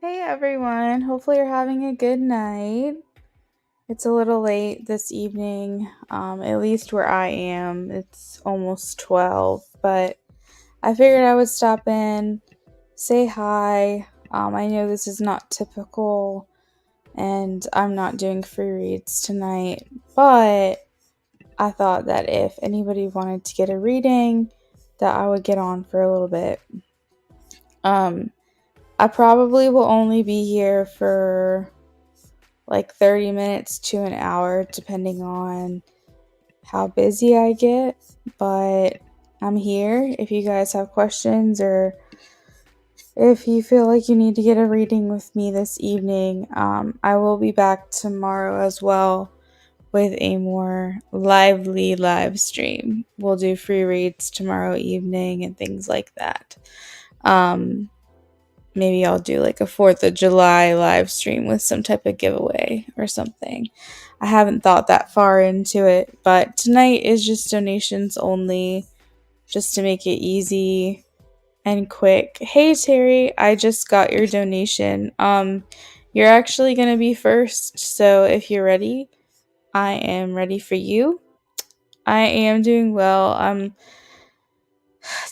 Hey everyone, hopefully you're having a good night. It's a little late this evening, at least where I am. It's almost 12, but I figured I would stop in, say hi. I know this is not typical, and I'm not doing free reads tonight, but I thought that if anybody wanted to get a reading, that I would get on for a little bit. I probably will only be here for like 30 minutes to an hour, depending on how busy I get. But I'm here if you guys have questions or if you feel like you need to get a reading with me this evening. I will be back tomorrow as well with a more lively live stream. We'll do free reads tomorrow evening and things like that. Maybe I'll do like a 4th of July live stream with some type of giveaway or something. I haven't thought that far into it, but tonight is just donations only, just to make it easy and quick. Hey Terry, I just got your donation. You're actually going to be first, so if you're ready, I am ready for you. I am doing well.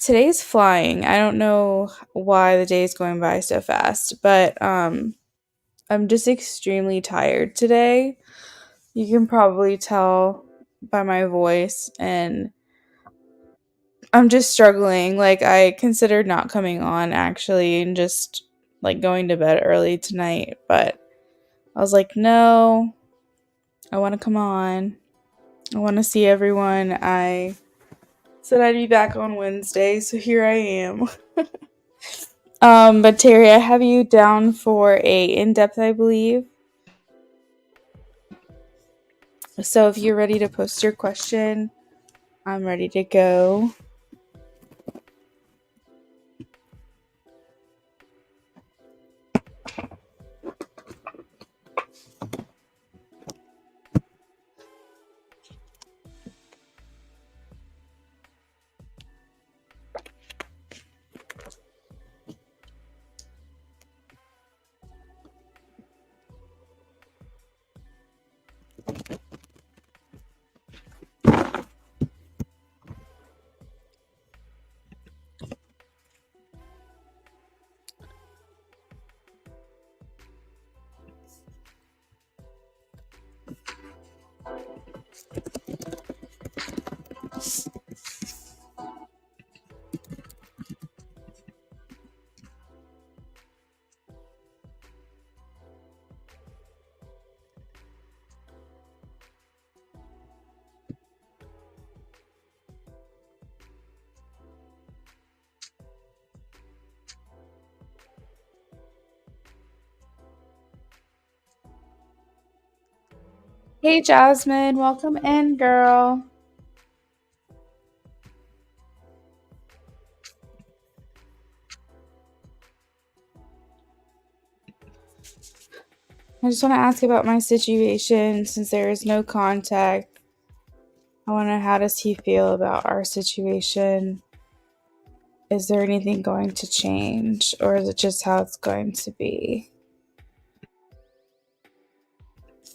Today's flying. I don't know why the day is going by so fast, but I'm just extremely tired today. You can probably tell by my voice, and I'm just struggling. Like, I considered not coming on actually and just like going to bed early tonight, but I was like, no, I want to come on. I want to see everyone. I said I'd be back on Wednesday, so here I am. But Terry, I have you down for a in-depth, I believe. So if you're ready to post your question, I'm ready to go. Hey Jasmine, welcome in, girl. I just want to ask about my situation since there is no contact. I want to know, how does he feel about our situation? Is there anything going to change, or is it just how it's going to be?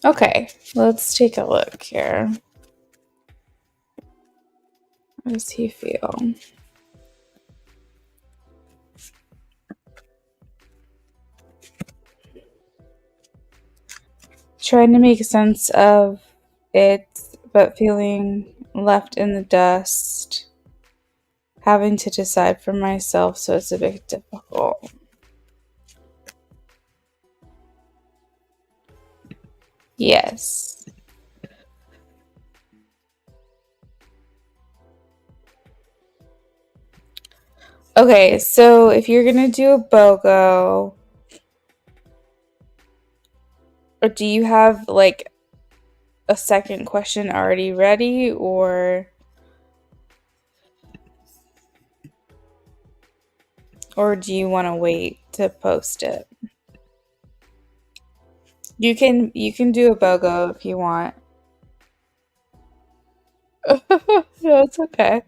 Okay, let's take a look here. How does he feel? Trying to make sense of it, but feeling left in the dust. Having to decide for myself, so it's a bit difficult. Yes. Okay, so if you're gonna do a BOGO, or do you have like a second question already ready, or do you want to wait to post it? You can do a BOGO if you want. No, it's okay.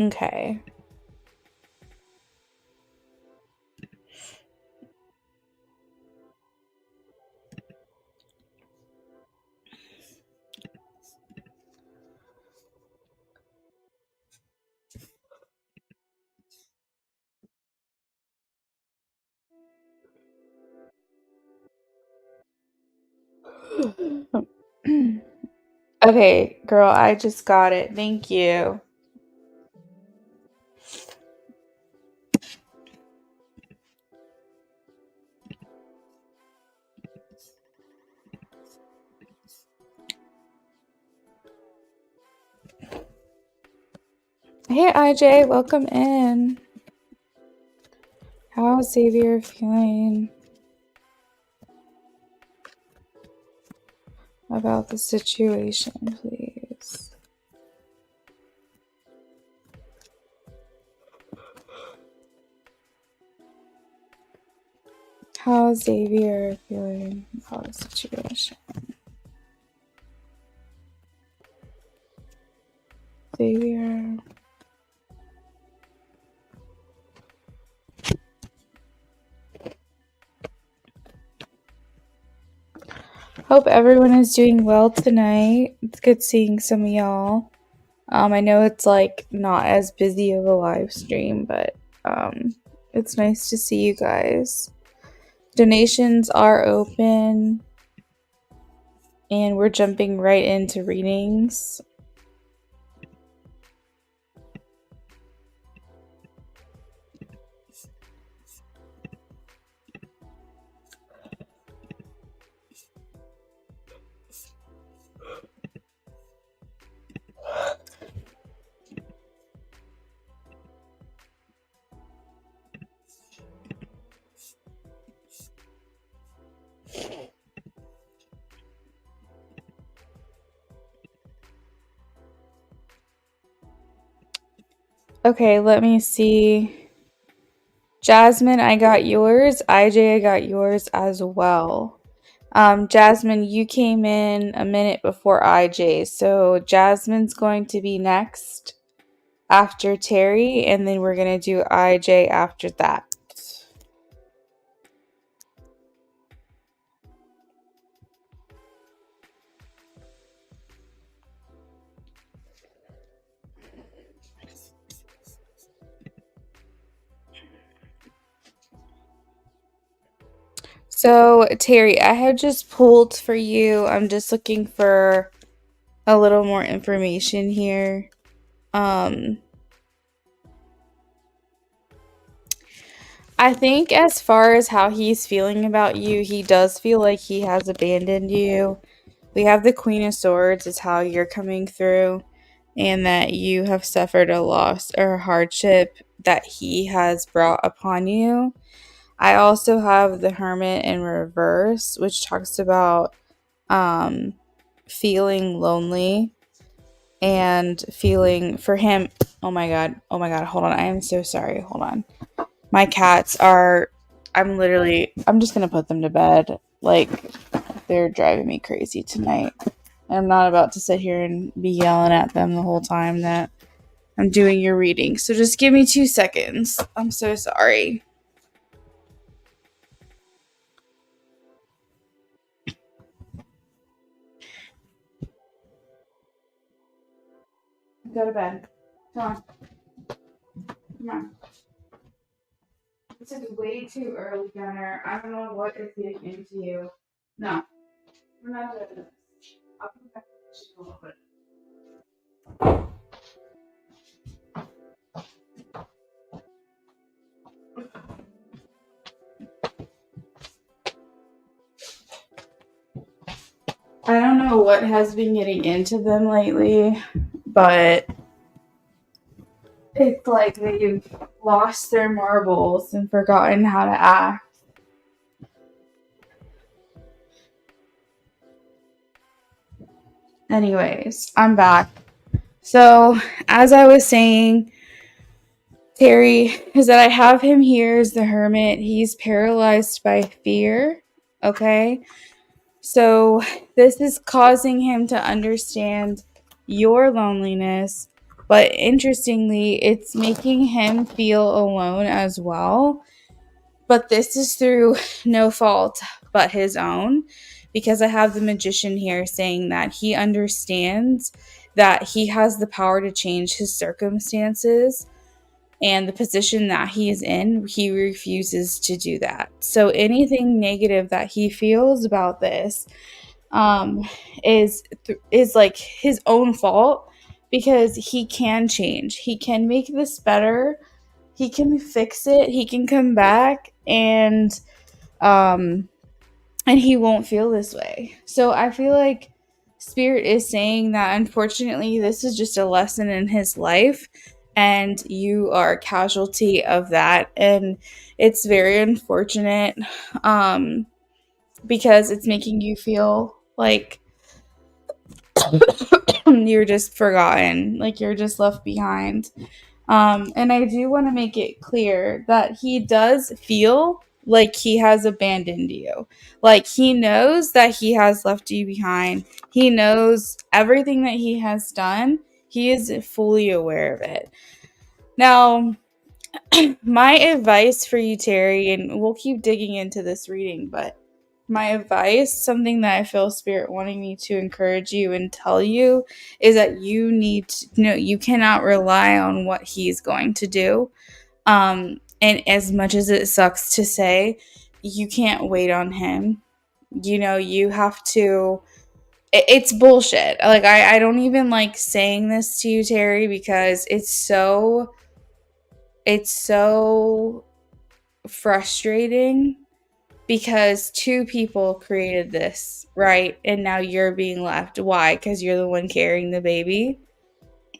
Okay. Okay, girl, I just got it. Thank you. Hey, IJ, welcome in. How's Xavier feeling about the situation, please? How's Xavier feeling about the situation? Xavier. Hope everyone is doing well tonight. It's good seeing some of y'all. I know it's like not as busy of a live stream, but it's nice to see you guys. Donations are open, and we're jumping right into readings. Okay, let me see. Jasmine, I got yours. IJ, I got yours as well. Jasmine, you came in a minute before IJ, so Jasmine's going to be next after Terry, and then we're going to do IJ after that. So, Terry, I have just pulled for you. I'm just looking for a little more information here. I think as far as how he's feeling about you, he does feel like he has abandoned you. We have the Queen of Swords is how you're coming through, and that you have suffered a loss or hardship that he has brought upon you. I also have the Hermit in reverse, which talks about feeling lonely and feeling for him. Oh my god, hold on. I am so sorry. Hold on. My cats are, I'm just gonna put them to bed. Like, they're driving me crazy tonight. I'm not about to sit here and be yelling at them the whole time that I'm doing your reading. So just give me 2 seconds. I'm so sorry. Go to bed. Come on. Come on. This is way too early, Gunner. I don't know what is getting into you. No, we're not doing this. I'll come back to you a little bit. I don't know what has been getting into them lately, but it's like they've lost their marbles and forgotten how to act. Anyways, I'm back. So, as I was saying, Terry, is that I have him here as the Hermit. He's paralyzed by fear. Okay. So, this is causing him to understand your loneliness But interestingly, it's making him feel alone as well. But this is through no fault but his own, because I have the magician here saying that he understands that he has the power to change his circumstances and the position that he is in. He refuses to do that. So anything negative that he feels about this um, is like his own fault, because he can change. He can make this better. He can fix it. He can come back um and he won't feel this way. So I feel like Spirit is saying that unfortunately this is just a lesson in his life and you are a casualty of that, and it's very unfortunate because it's making you feel like you're just forgotten, like you're just left behind. And I do want to make it clear that he does feel like he has abandoned you. Like he knows that he has left you behind. He knows everything that he has done. He is fully aware of it. Now, my advice for you, Terry, and we'll keep digging into this reading, but my advice, something that I feel Spirit wanting me to encourage you and tell you, is that you need to know you cannot rely on what he's going to do. And as much as it sucks to say, you can't wait on him. You know, you have to. It's bullshit. Like, I don't even like saying this to you, Terry, because it's so frustrating, because two people created this, right? And now you're being left. Why? Because you're the one carrying the baby.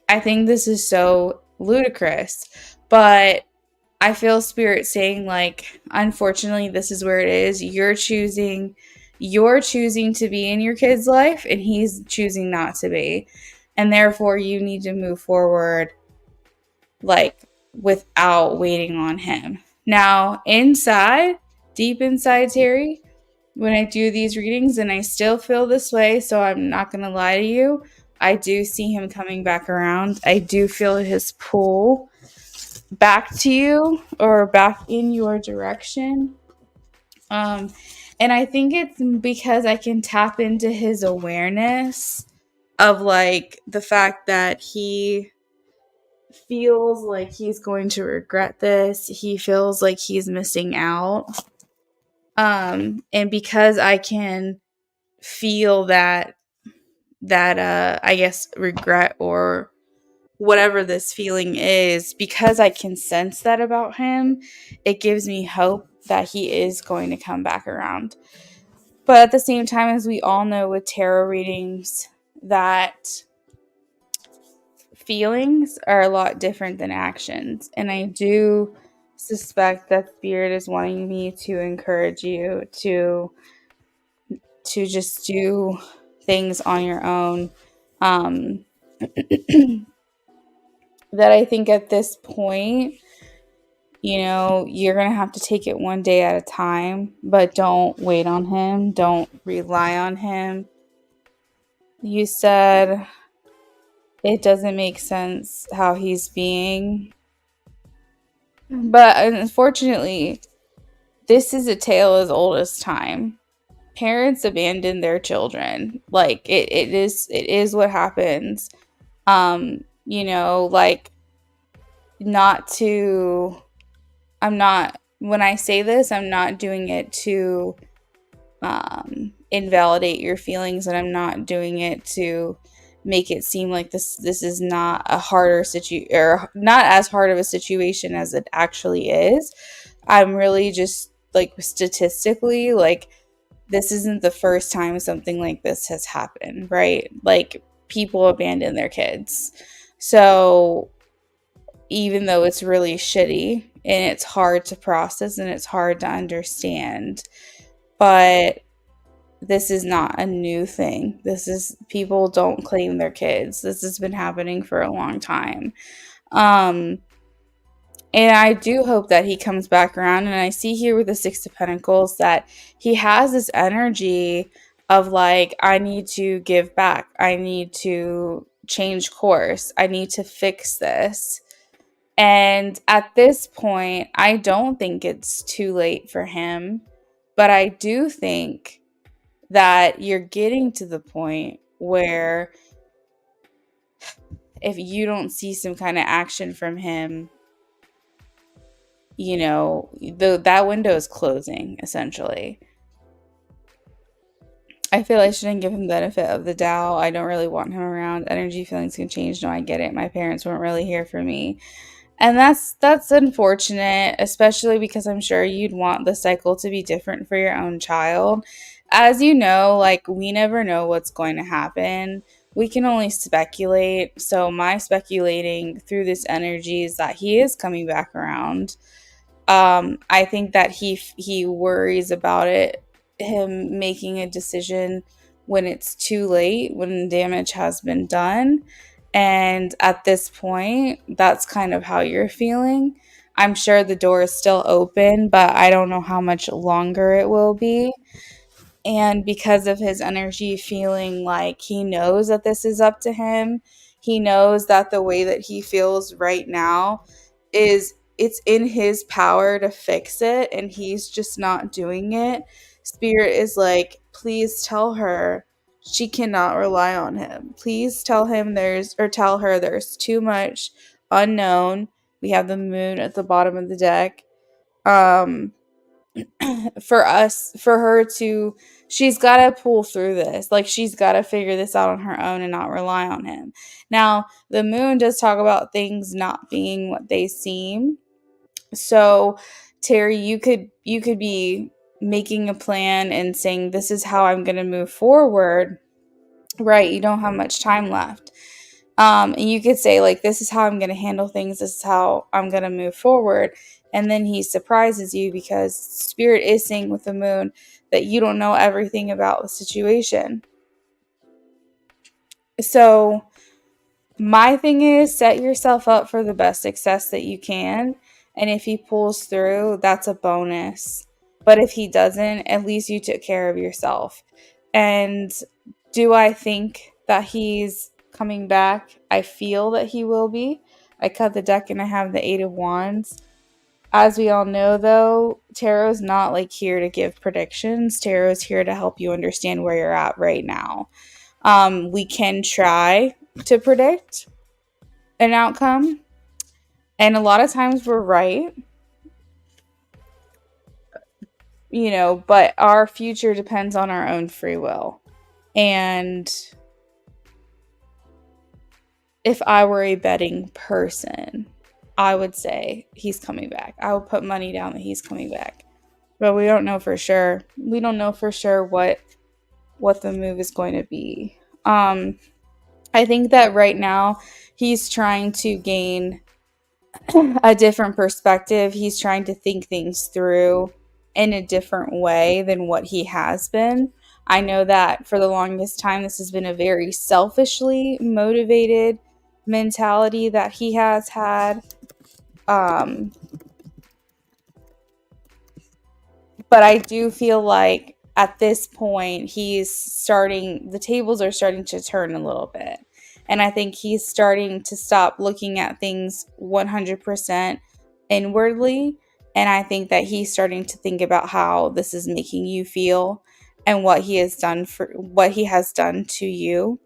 I think this is so ludicrous. But I feel Spirit saying, like, unfortunately, this is where it is. You're choosing to be in your kid's life, and he's choosing not to be. And therefore, you need to move forward, like, without waiting on him. Now, deep inside, Terry, when I do these readings, and I still feel this way, so I'm not going to lie to you, I do see him coming back around. I do feel his pull back to you or back in your direction. And I think it's because I can tap into his awareness of, like, the fact that he feels like he's going to regret this. He feels like he's missing out. And because I can feel that I guess regret or whatever this feeling is, because I can sense that about him, it gives me hope that he is going to come back around. But at the same time, as we all know with tarot readings, that feelings are a lot different than actions. And I do suspect that Spirit is wanting me to encourage you to just do things on your own. That I think at this point, you know, you're going to have to take it one day at a time, but don't wait on him. Don't rely on him. You said it doesn't make sense how he's being. But unfortunately, this is a tale as old as time. Parents abandon their children. Like, it is what happens. You know, like, not to, when I say this, I'm not doing it to invalidate your feelings, and I'm not doing it to make it seem like this is not a harder situation, or not as hard of a situation as it actually is. I'm really just, like, statistically, like, this isn't the first time something like this has happened, right? Like, people abandon their kids. So even though it's really shitty and it's hard to process and it's hard to understand, but this is not a new thing. People don't claim their kids. This has been happening for a long time. And I do hope that he comes back around. And I see here with the Six of Pentacles that he has this energy of, like, I need to give back. I need to change course. I need to fix this. And at this point, I don't think it's too late for him, but I do think that you're getting to the point where if you don't see some kind of action from him, that window is closing, essentially. I feel I shouldn't give him the benefit of the doubt. I don't really want him around. Energy feelings can change. No, I get it. My parents weren't really here for me. And that's unfortunate, especially because I'm sure you'd want the cycle to be different for your own child. As you know, like, we never know what's going to happen. We can only speculate. So my speculating through this energy is that he is coming back around. I think that he worries about him making a decision when it's too late, when damage has been done. And at this point, that's kind of how you're feeling. I'm sure the door is still open, but I don't know how much longer it will be. And because of his energy feeling like he knows that this is up to him, he knows that the way that he feels right now is it's in his power to fix it, and he's just not doing it. Spirit is like, please tell her she cannot rely on him. Please tell tell her there's too much unknown. We have the moon at the bottom of the deck. For her to, she's got to pull through this. Like, she's got to figure this out on her own and not rely on him. Now, the moon does talk about things not being what they seem. So, Terry, you could be making a plan and saying, this is how I'm going to move forward. Right? You don't have much time left. And you could say, like, this is how I'm going to handle things. This is how I'm going to move forward. And then he surprises you because Spirit is saying with the moon that you don't know everything about the situation. So my thing is, set yourself up for the best success that you can. And if he pulls through, that's a bonus. But if he doesn't, at least you took care of yourself. And do I think that he's coming back? I feel that he will be. I cut the deck and I have the Eight of Wands. As we all know, though, Tarot's not like here to give predictions. Tarot's here to help you understand where you're at right now. We can try to predict an outcome, and a lot of times we're right, but our future depends on our own free will. And if I were a betting person, I would say he's coming back. I would put money down that he's coming back. But we don't know for sure. We don't know for sure what the move is going to be. I think that right now he's trying to gain a different perspective. He's trying to think things through in a different way than what he has been. I know that for the longest time, this has been a very selfishly motivated mentality that he has had. But I do feel like at this point, the tables are starting to turn a little bit. And I think he's starting to stop looking at things 100% inwardly. And I think that he's starting to think about how this is making you feel and what he has done to you.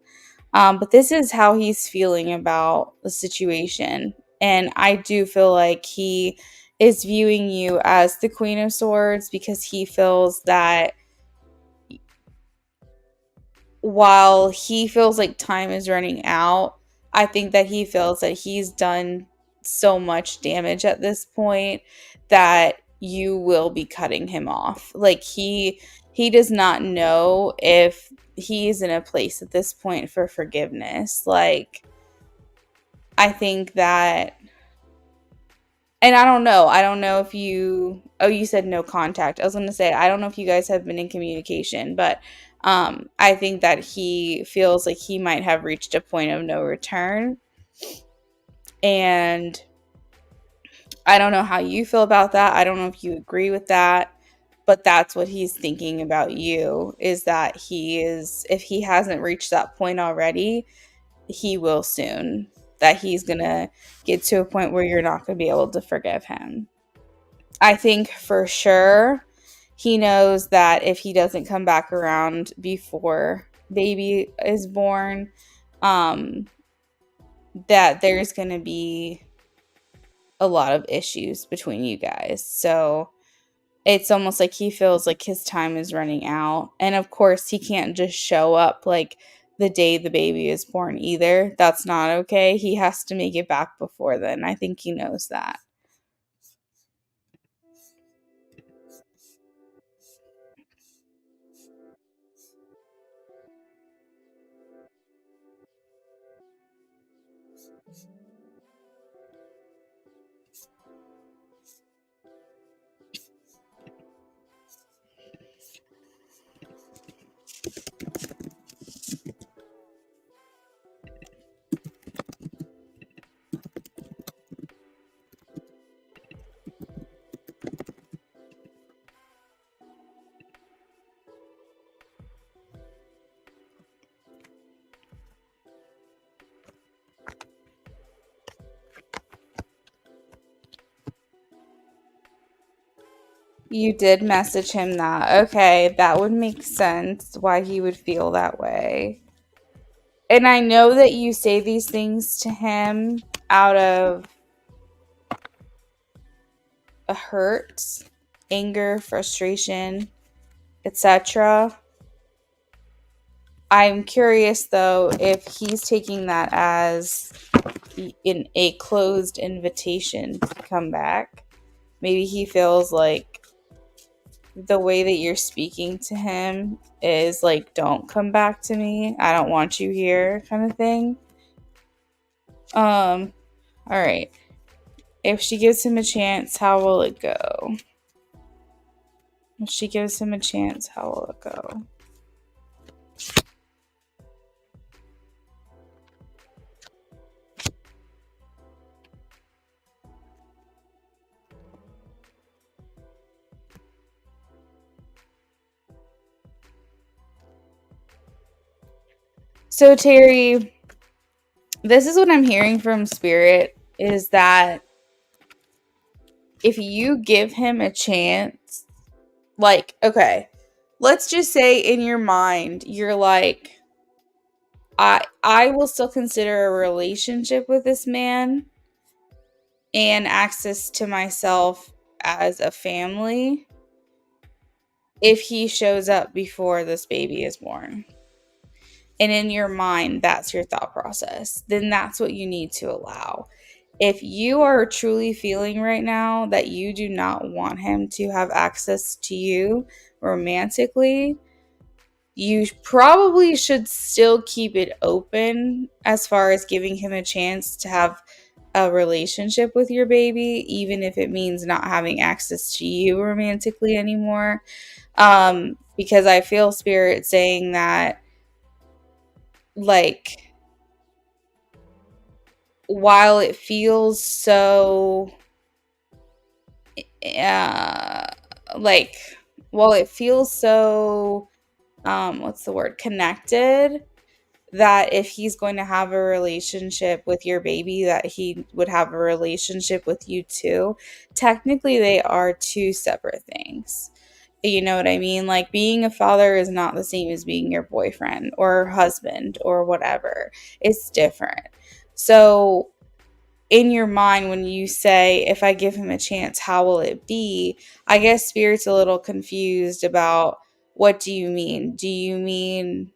But this is how he's feeling about the situation. And I do feel like he is viewing you as the Queen of Swords because he feels that while he feels like time is running out, I think that he feels that he's done so much damage at this point that you will be cutting him off. Like, he does not know if he's in a place at this point for forgiveness. Like, I think that, and I don't know if you said no contact. I was going to say, I don't know if you guys have been in communication, but I think that he feels like he might have reached a point of no return. And I don't know how you feel about that. I don't know if you agree with that, but that's what he's thinking about you, is that if he hasn't reached that point already, he will soon. That he's going to get to a point where you're not going to be able to forgive him. I think for sure he knows that if he doesn't come back around before baby is born, that there's going to be a lot of issues between you guys. So it's almost like he feels like his time is running out. And of course, he can't just show up like the day the baby is born either. That's not okay. He has to make it back before then. I think he knows that. You did message him that. Okay, that would make sense why he would feel that way. And I know that you say these things to him out of a hurt, anger, frustration, etc. I'm curious though if he's taking that as in a closed invitation to come back. Maybe he feels like the way that you're speaking to him is like, don't come back to me. I don't want you here, kind of thing. All right. If she gives him a chance, how will it go? If she gives him a chance, how will it go? So, Terry, this is what I'm hearing from Spirit, is that if you give him a chance, like, okay, let's just say in your mind, you're like, I will still consider a relationship with this man and access to myself as a family if he shows up before this baby is born. And in your mind, that's your thought process. Then that's what you need to allow. If you are truly feeling right now that you do not want him to have access to you romantically, you probably should still keep it open as far as giving him a chance to have a relationship with your baby, even if it means not having access to you romantically anymore. Because I feel Spirit saying that, like, while it feels so like, while it feels so what's the word, connected, that if he's going to have a relationship with your baby, that he would have a relationship with you too. Technically, they are two separate things. You know what I mean? Like, being a father is not the same as being your boyfriend or husband or whatever. It's different. So in your mind, when you say, if I give him a chance, how will it be? I guess Spirit's a little confused about, what do you mean? Do you mean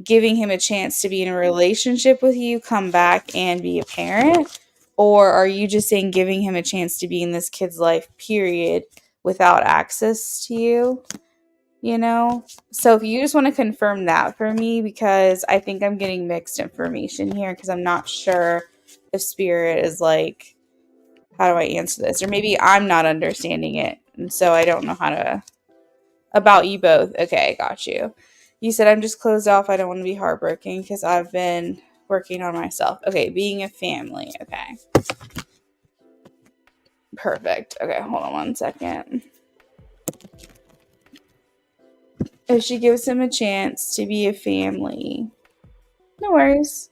giving him a chance to be in a relationship with you, come back and be a parent? Or are you just saying giving him a chance to be in this kid's life, period, without access to you? You know? So if you just want to confirm that for me, because I think I'm getting mixed information here, because I'm not sure if Spirit is like, how do I answer this? Or maybe I'm not understanding it, and so I don't know how to. About you both. Okay, got you. You said, I'm just closed off. I don't want to be heartbroken because I've been working on myself. Okay, being a family. Okay. Perfect. Okay, hold on one second. If she gives him a chance to be a family, No worries.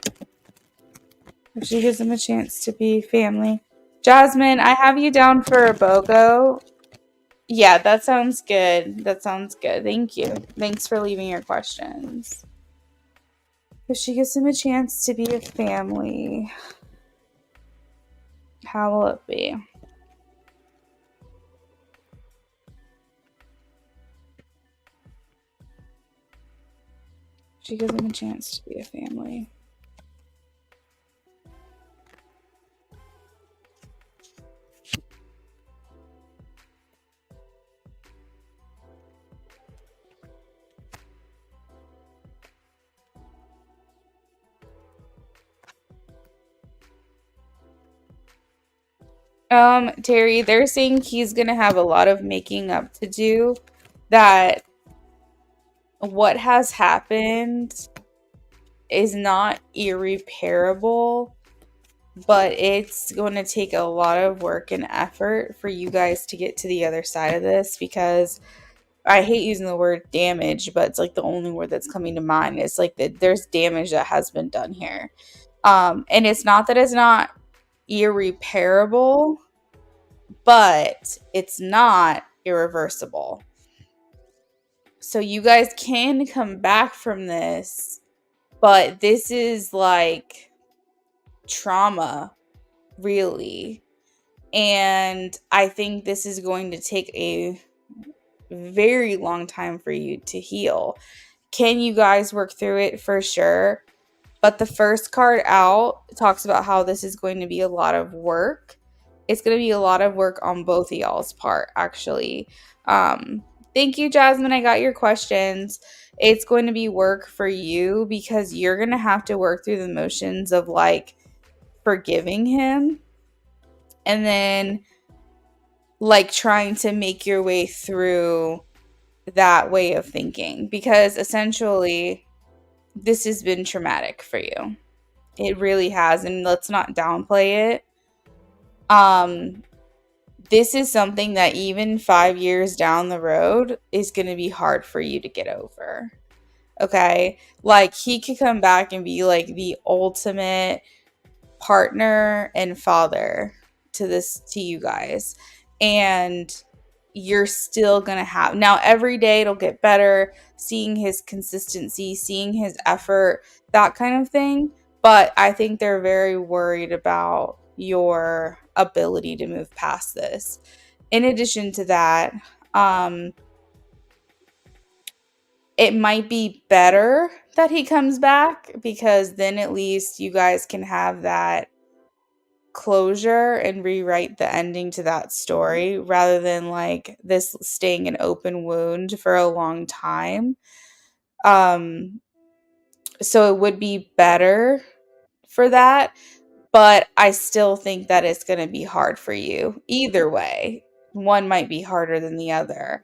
If she gives him a chance to be family. Jasmine, I have you down for a BOGO. Yeah, that sounds good. That sounds good. Thank you. Thanks for leaving your questions. If she gives him a chance to be a family, how will it be? She gives him a chance to be a family. Terry, they're saying he's gonna have a lot of making up to do. That what has happened is not irreparable, but it's going to take a lot of work and effort for you guys to get to the other side of this, because I hate using the word damage, but it's like the only word that's coming to mind. It's like there's damage that has been done here. And it's not that it's not irreparable, but it's not irreversible. So you guys can come back from this, but this is like trauma, really. And I think this is going to take a very long time for you to heal. Can you guys work through it? For sure. But the first card out talks about how this is going to be a lot of work. It's going to be a lot of work on both of y'all's part, actually. Thank you, Jasmine. I got your questions. It's going to be work for you because you're going to have to work through the motions of like forgiving him and then like trying to make your way through that way of thinking, because essentially this has been traumatic for you. It really has, and let's not downplay it. This is something that even 5 years down the road is going to be hard for you to get over. Okay? Like he could come back and be like the ultimate partner and father to you guys, and you're still gonna have, now every day it'll get better, seeing his consistency, seeing his effort, that kind of thing. But I think they're very worried about your ability to move past this. In addition to that, it might be better that he comes back, because then at least you guys can have that closure and rewrite the ending to that story, rather than like this staying an open wound for a long time. So it would be better for that, but I still think that it's going to be hard for you either way. One might be harder than the other,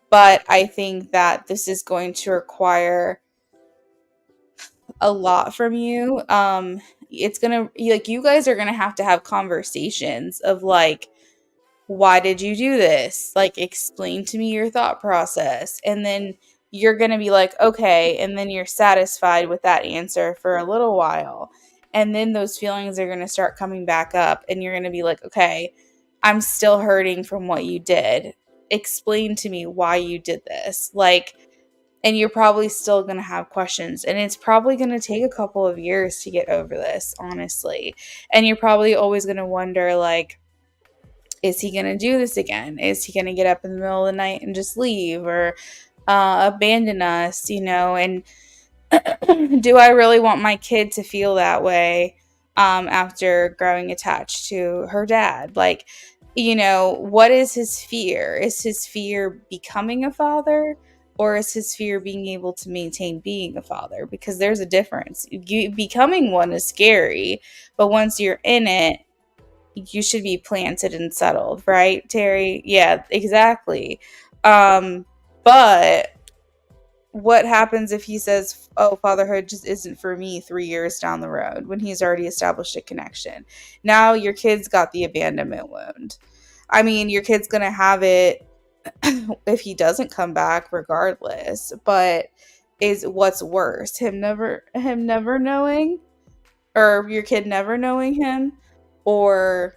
but I think that this is going to require a lot from you. It's gonna, like, you guys are gonna have to have conversations of like, why did you do this? Like, explain to me your thought process. And then you're gonna be like, okay, and then you're satisfied with that answer for a little while, and then those feelings are gonna start coming back up, and you're gonna be like, okay, I'm still hurting from what you did. Explain to me why you did this. Like, and you're probably still going to have questions, and it's probably going to take a couple of years to get over this, honestly. And you're probably always going to wonder, like, is he going to do this again? Is he going to get up in the middle of the night and just leave, or abandon us, and do I really want my kid to feel that way after growing attached to her dad? Like, what is his fear? Is his fear becoming a father, or is his fear being able to maintain being a father? Because there's a difference. Becoming one is scary, but once you're in it, you should be planted and settled, right, Terry? Yeah, exactly. But what happens if he says, oh, fatherhood just isn't for me 3 years down the road, when he's already established a connection? Now your kid's got the abandonment wound. I mean, your kid's going to have it if he doesn't come back regardless, but is what's worse, him never knowing, or your kid never knowing him, or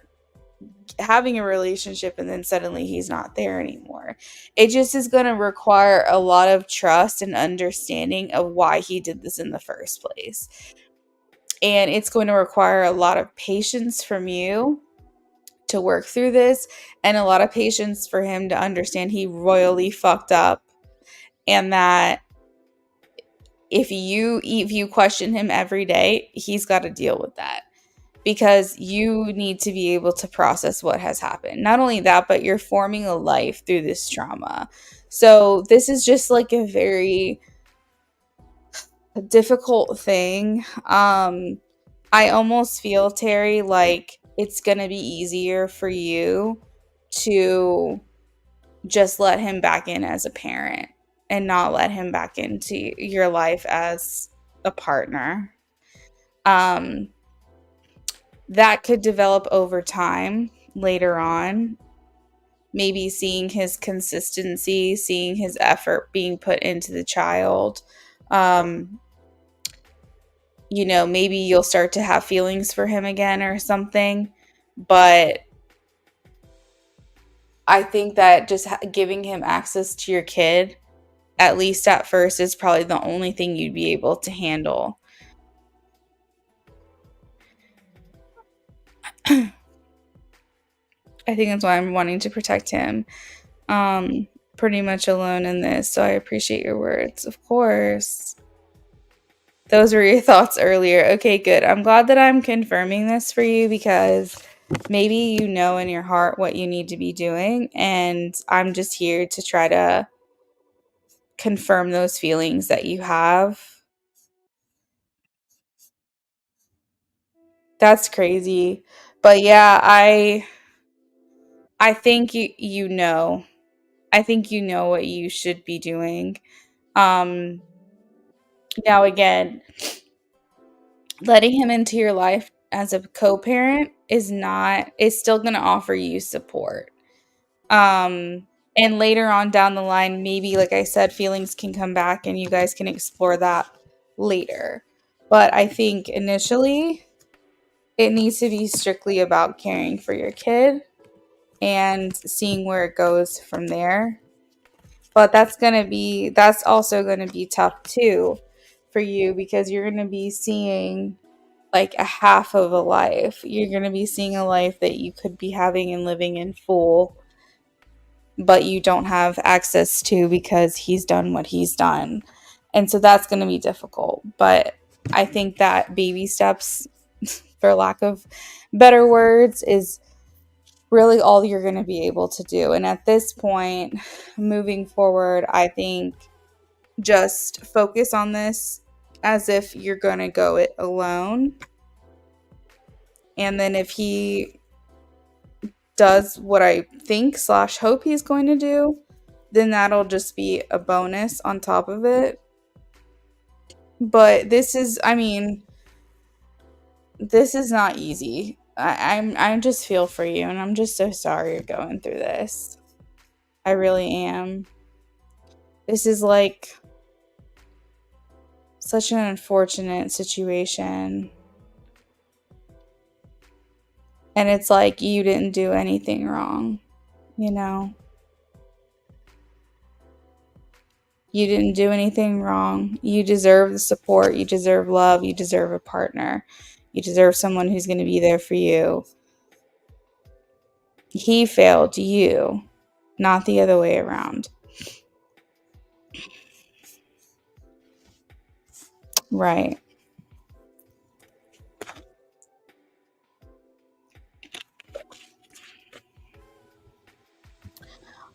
having a relationship and then suddenly he's not there anymore. It just is going to require a lot of trust and understanding of why he did this in the first place. And it's going to require a lot of patience from you to work through this, and a lot of patience for him to understand he royally fucked up, and that if you question him every day, he's got to deal with that, because you need to be able to process what has happened. Not only that, but you're forming a life through this trauma. So this is just like a very difficult thing. I almost feel, Terry, like it's going to be easier for you to just let him back in as a parent and not let him back into your life as a partner. That could develop over time later on. Maybe seeing his consistency, seeing his effort being put into the child. Maybe you'll start to have feelings for him again or something. But I think that just giving him access to your kid, at least at first, is probably the only thing you'd be able to handle. I think that's why I'm wanting to protect him. Pretty much alone in this, so I appreciate your words. Of course. Those were your thoughts earlier. Okay, good. I'm glad that I'm confirming this for you, because maybe you know in your heart what you need to be doing, and I'm just here to try to confirm those feelings that you have. That's crazy. But yeah, I think you know. I think you know what you should be doing. Um Now again, letting him into your life as a co-parent is still going to offer you support. And later on down the line, maybe, like I said, feelings can come back and you guys can explore that later. But I think initially it needs to be strictly about caring for your kid and seeing where it goes from there. But that's also going to be tough too for you, because you're going to be seeing like a half of a life. You're going to be seeing a life that you could be having and living in full, but you don't have access to because he's done what he's done. And so that's going to be difficult. But I think that baby steps, for lack of better words, is really all you're going to be able to do. And at this point, moving forward, I think just focus on this as if you're going to go it alone. And then if he does what I think / hope he's going to do, then that'll just be a bonus on top of it. But this is not easy. I just feel for you, and I'm just so sorry you're going through this. I really am. This is like such an unfortunate situation. And it's like you didn't do anything wrong, you know? You didn't do anything wrong. You deserve the support. You deserve love. You deserve a partner. You deserve someone who's going to be there for you. He failed you, not the other way around. Right.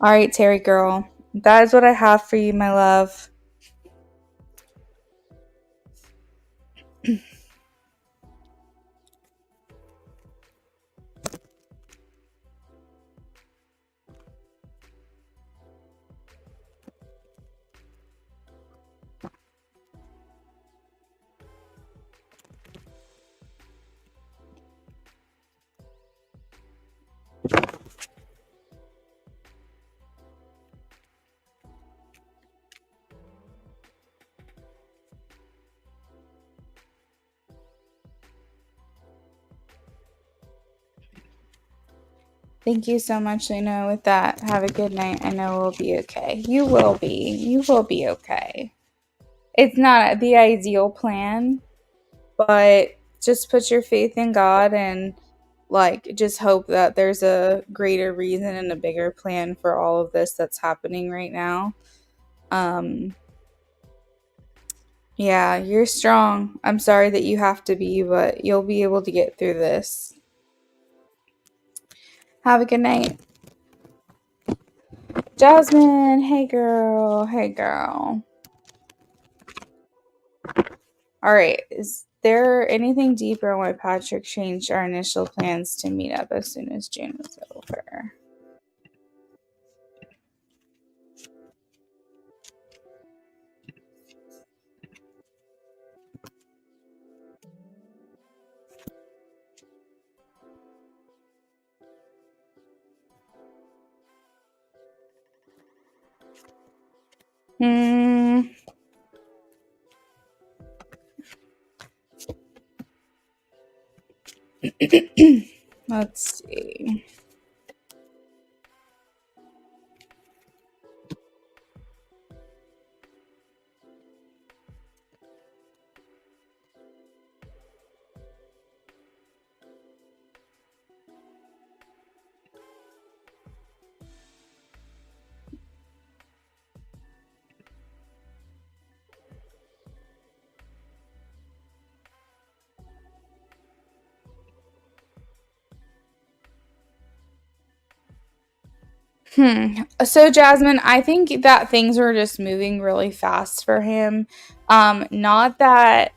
All right, Terry girl. That is what I have for you, my love. Thank you so much, Luna. With that, have a good night. I know we'll be okay. You will be. You will be okay. It's not the ideal plan, but just put your faith in God and like just hope that there's a greater reason and a bigger plan for all of this that's happening right now. Yeah, you're strong. I'm sorry that you have to be, but you'll be able to get through this. Have a good night. Jasmine, hey girl. Hey girl. All right, is there anything deeper on why Patrick changed our initial plans to meet up as soon as June was over? Let's see. So Jasmine, I think that things were just moving really fast for him. Not that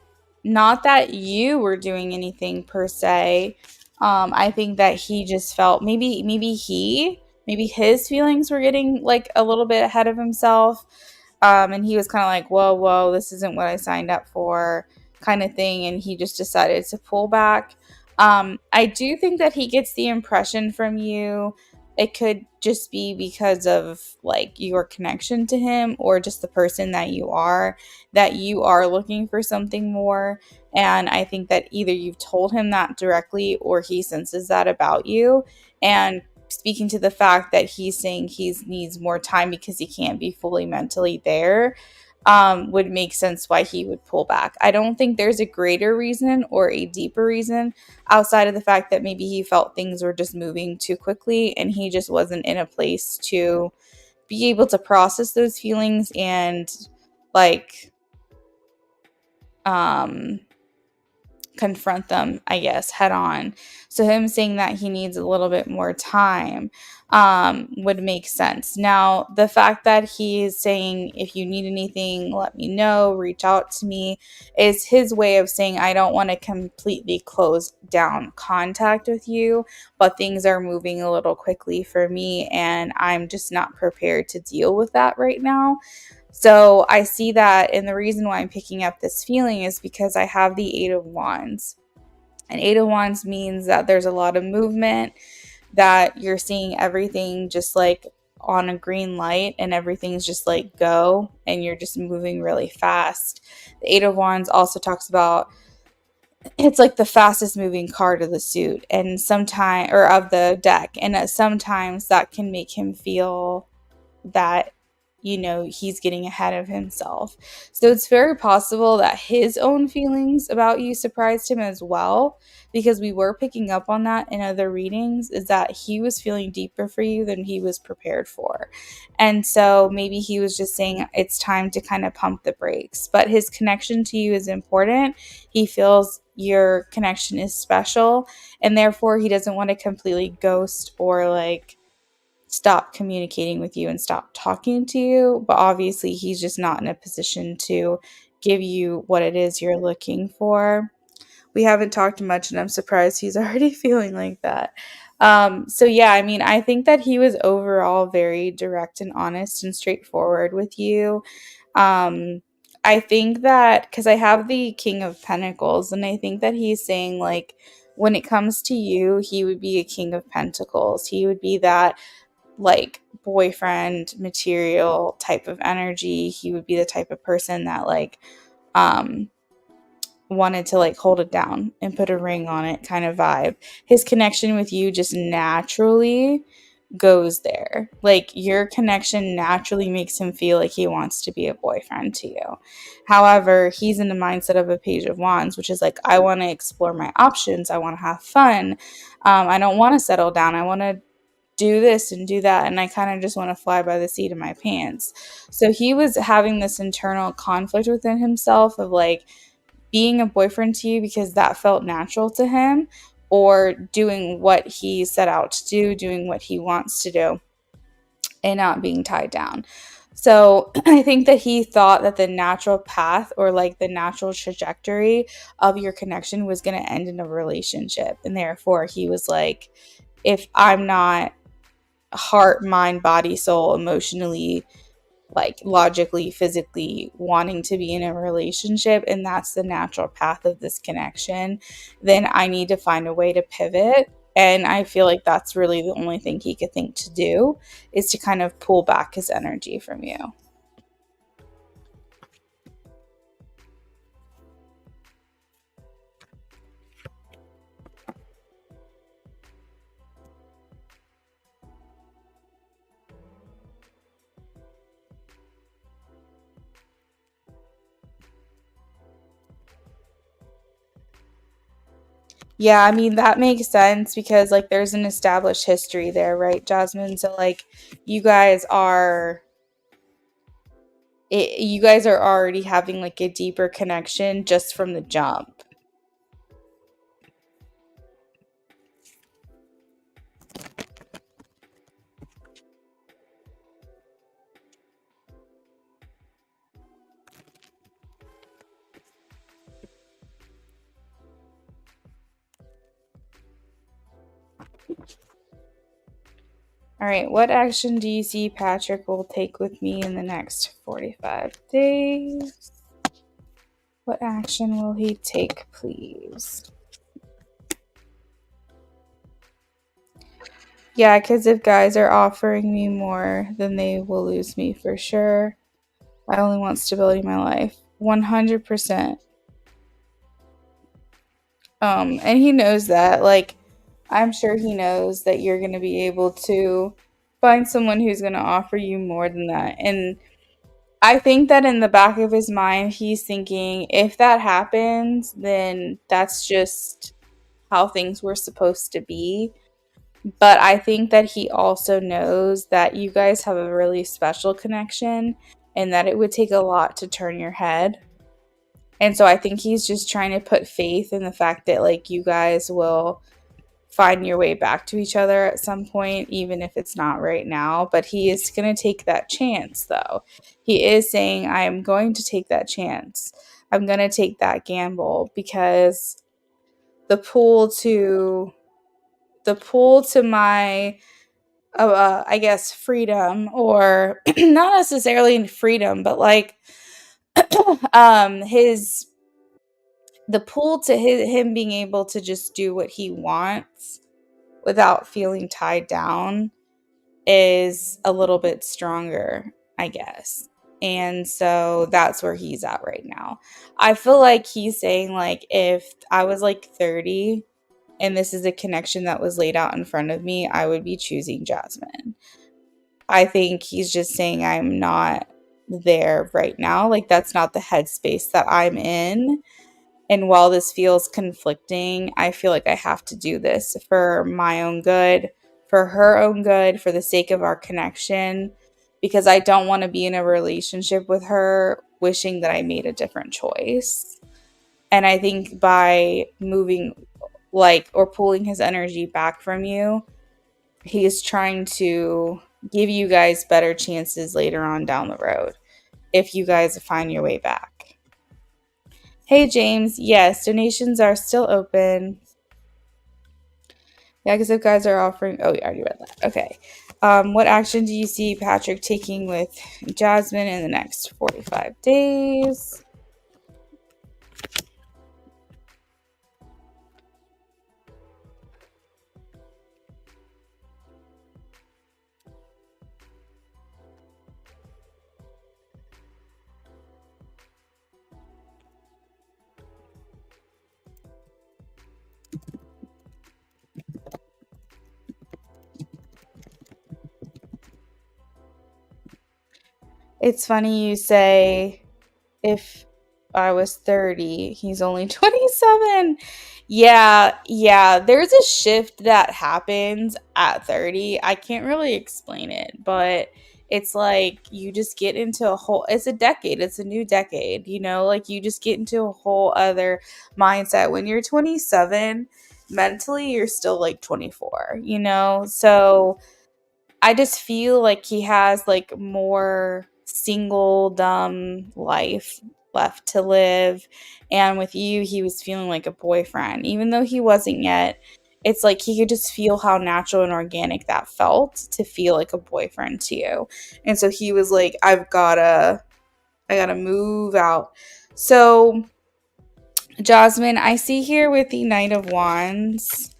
you were doing anything per se. I think that he just felt maybe his feelings were getting like a little bit ahead of himself. And he was kind of like, whoa, this isn't what I signed up for, kind of thing, and he just decided to pull back. I do think that he gets the impression from you it could just be because of like your connection to him or just the person that you are looking for something more. And I think that either you've told him that directly or he senses that about you. And speaking to the fact that he's saying he needs more time because he can't be fully mentally there, would make sense why he would pull back. I don't think there's a greater reason or a deeper reason outside of the fact that maybe he felt things were just moving too quickly and he just wasn't in a place to be able to process those feelings and like um confront them, I guess, head on. So him saying that he needs a little bit more time would make sense. Now, the fact that he's saying, if you need anything, let me know, reach out to me, is his way of saying, I don't want to completely close down contact with you, but things are moving a little quickly for me, and I'm just not prepared to deal with that right now. So I see that, and the reason why I'm picking up this feeling is because I have the Eight of Wands. And Eight of Wands means that there's a lot of movement, that you're seeing everything just like on a green light and everything's just like go and you're just moving really fast. The Eight of Wands also talks about it's like the fastest moving card of the suit and sometimes or of the deck, and sometimes that can make him feel that he's getting ahead of himself. So it's very possible that his own feelings about you surprised him as well, because we were picking up on that in other readings, is that he was feeling deeper for you than he was prepared for. And so maybe he was just saying it's time to kind of pump the brakes, but his connection to you is important. He feels your connection is special, and therefore he doesn't want to completely ghost or like stop communicating with you and stop talking to you, but obviously he's just not in a position to give you what it is you're looking for. We haven't talked much, and I'm surprised he's already feeling like that. So yeah, I mean, I think that he was overall very direct and honest and straightforward with you. I think that because I have the King of Pentacles, and I think that he's saying like when it comes to you, he would be a King of Pentacles. He would be that like boyfriend material type of energy. He would be the type of person that like um wanted to like hold it down and put a ring on it kind of vibe. His connection with you just naturally goes there. Like your connection naturally makes him feel like he wants to be a boyfriend to you. However, he's in the mindset of a Page of Wands, which is like, I want to explore my options. I want to have fun. I don't want to settle down. I want to do this and do that. And I kind of just want to fly by the seat of my pants. So he was having this internal conflict within himself of like being a boyfriend to you because that felt natural to him, or doing what he set out to do, doing what he wants to do, and not being tied down. So I think that he thought that the natural path, or like the natural trajectory of your connection, was going to end in a relationship. And therefore he was like, if I'm not heart, mind, body, soul, emotionally, like logically, physically wanting to be in a relationship, and that's the natural path of this connection, then I need to find a way to pivot. And I feel like that's really the only thing he could think to do, is to kind of pull back his energy from you. Yeah, I mean, that makes sense because like there's an established history there, right, Jasmine? So like you guys are you guys are already having like a deeper connection just from the jump. All right, what action do you see Patrick will take with me in the next 45 days? What action will he take, please? Yeah, because if guys are offering me more, then they will lose me for sure. I only want stability in my life. 100%. And he knows that. Like, I'm sure he knows that you're going to be able to find someone who's going to offer you more than that. And I think that in the back of his mind, he's thinking, if that happens, then that's just how things were supposed to be. But I think that he also knows that you guys have a really special connection, and that it would take a lot to turn your head. And so I think he's just trying to put faith in the fact that like you guys will find your way back to each other at some point, even if it's not right now. But he is going to take that chance, though. He is saying, I am going to take that chance. I'm going to take that gamble, because the pull to my I guess freedom, or not necessarily freedom, but like his the pull to him being able to just do what he wants without feeling tied down is a little bit stronger, I guess. And so that's where he's at right now. I feel like he's saying, like, if I was like 30 and this is a connection that was laid out in front of me, I would be choosing Jasmine. I think he's just saying I'm not there right now. Like, that's not the headspace that I'm in. And while this feels conflicting, I feel like I have to do this for my own good, for her own good, for the sake of our connection, because I don't want to be in a relationship with her wishing that I made a different choice. And I think by moving, like, or pulling his energy back from you, he is trying to give you guys better chances later on down the road if you guys find your way back. Hey, James. Yes, donations are still open. Yeah, because if guys are offering... Oh, yeah, I already read that. Okay. What action do you see Patrick taking with Jasmine in the next 45 days? It's funny you say if I was 30, he's only 27. Yeah, yeah, there's a shift that happens at 30. I can't really explain it, but it's like you just get into a whole, it's a decade, it's a new decade, you know, like you just get into a whole other mindset. When you're 27, mentally you're still like 24, you know? So I just feel like he has like more single dumb life left to live. And with you, he was feeling like a boyfriend, even though he wasn't yet. It's like he could just feel how natural and organic that felt to feel like a boyfriend to you. And so he was like, I gotta move out. So, Jasmine, I see here with the Knight of Wands.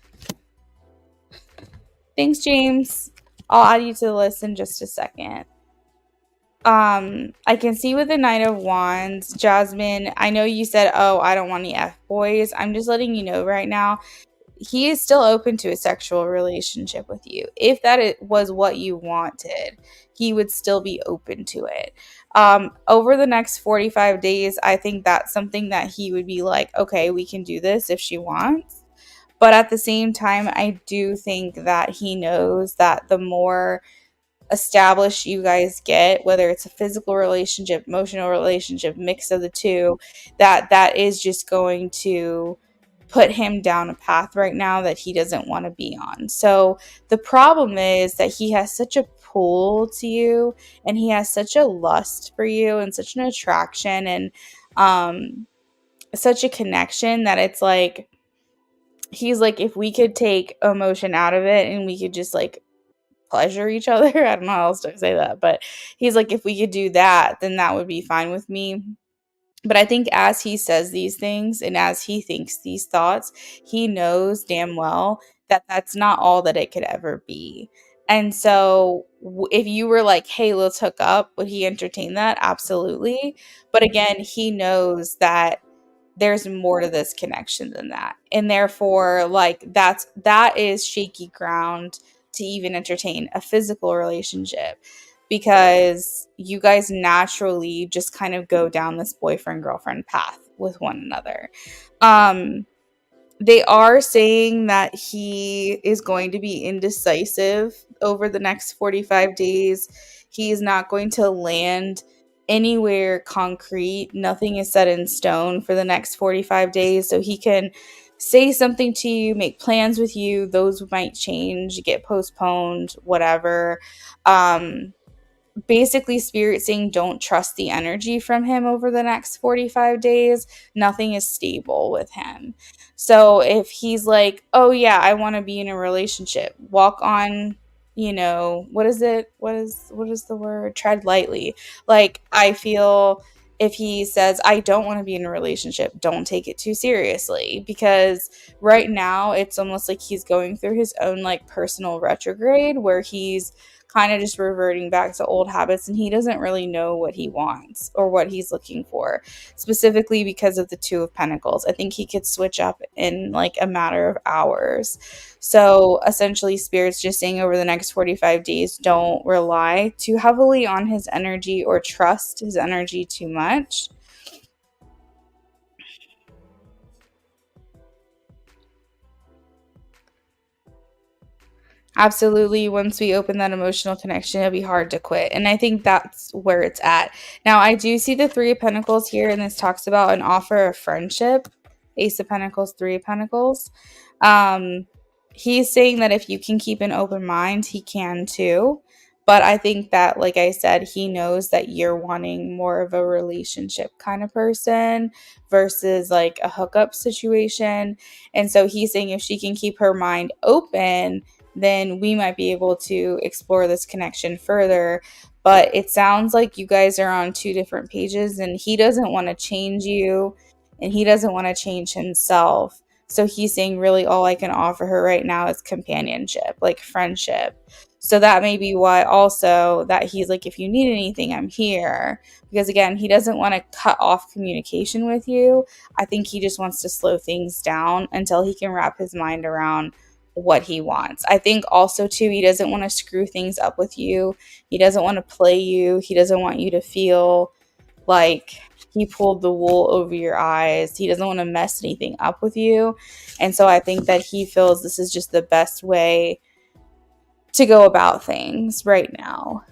Thanks, James. I'll add you to the list in just a second. I can see with the Knight of Wands, Jasmine, I know you said, oh, I don't want any F-boys. I'm just letting you know right now, he is still open to a sexual relationship with you. If that was what you wanted, he would still be open to it. Over the next 45 days, I think that's something that he would be like, okay, we can do this if she wants. But at the same time, I do think that he knows that the more established you guys get, whether it's a physical relationship, emotional relationship, mix of the two, that is just going to put him down a path right now that he doesn't want to be on. So the problem is that he has such a pull to you, and he has such a lust for you, and such an attraction, and such a connection, that it's like he's like, if we could take emotion out of it and we could just like pleasure each other. I don't know how else to say that, but he's like, if we could do that, then that would be fine with me. But I think as he says these things and as he thinks these thoughts, he knows damn well that that's not all that it could ever be. And so if you were like, hey, let's hook up, would he entertain that? Absolutely. But again, he knows that there's more to this connection than that. And therefore, like that is shaky ground to even entertain a physical relationship, because you guys naturally just kind of go down this boyfriend girlfriend path with one another. They are saying that he is going to be indecisive over the next 45 days. He is not going to land anywhere concrete. Nothing is set in stone for the next 45 days. So he can say something to you, make plans with you. Those might change, get postponed, whatever. Basically, spirit saying don't trust the energy from him over the next 45 days. Nothing is stable with him. So if he's like, oh yeah, I want to be in a relationship, walk on, you know, what is the word, tread lightly. Like, I feel if he says I don't want to be in a relationship, don't take it too seriously, because right now it's almost like he's going through his own like personal retrograde where he's kind of just reverting back to old habits, and he doesn't really know what he wants or what he's looking for, specifically because of the Two of Pentacles. I think he could switch up in like a matter of hours. So essentially, spirit's just saying over the next 45 days, don't rely too heavily on his energy or trust his energy too much. Absolutely. Once we open that emotional connection, it'll be hard to quit. And I think that's where it's at. Now, I do see the Three of Pentacles here, and this talks about an offer of friendship. Ace of Pentacles, Three of Pentacles. Um, he's saying that if you can keep an open mind, he can too. But I think that, like I said, he knows that you're wanting more of a relationship kind of person versus like a hookup situation. And so he's saying if she can keep her mind open, then we might be able to explore this connection further. But it sounds like you guys are on two different pages, and he doesn't want to change you and he doesn't want to change himself. So he's saying, really, all I can offer her right now is companionship, like friendship. So that may be why also that he's like, if you need anything, I'm here. Because again, he doesn't want to cut off communication with you. I think he just wants to slow things down until he can wrap his mind around what he wants. I think also too, he doesn't want to screw things up with you. He doesn't want to play you. He doesn't want you to feel like he pulled the wool over your eyes. He doesn't want to mess anything up with you. And so I think that he feels this is just the best way to go about things right now.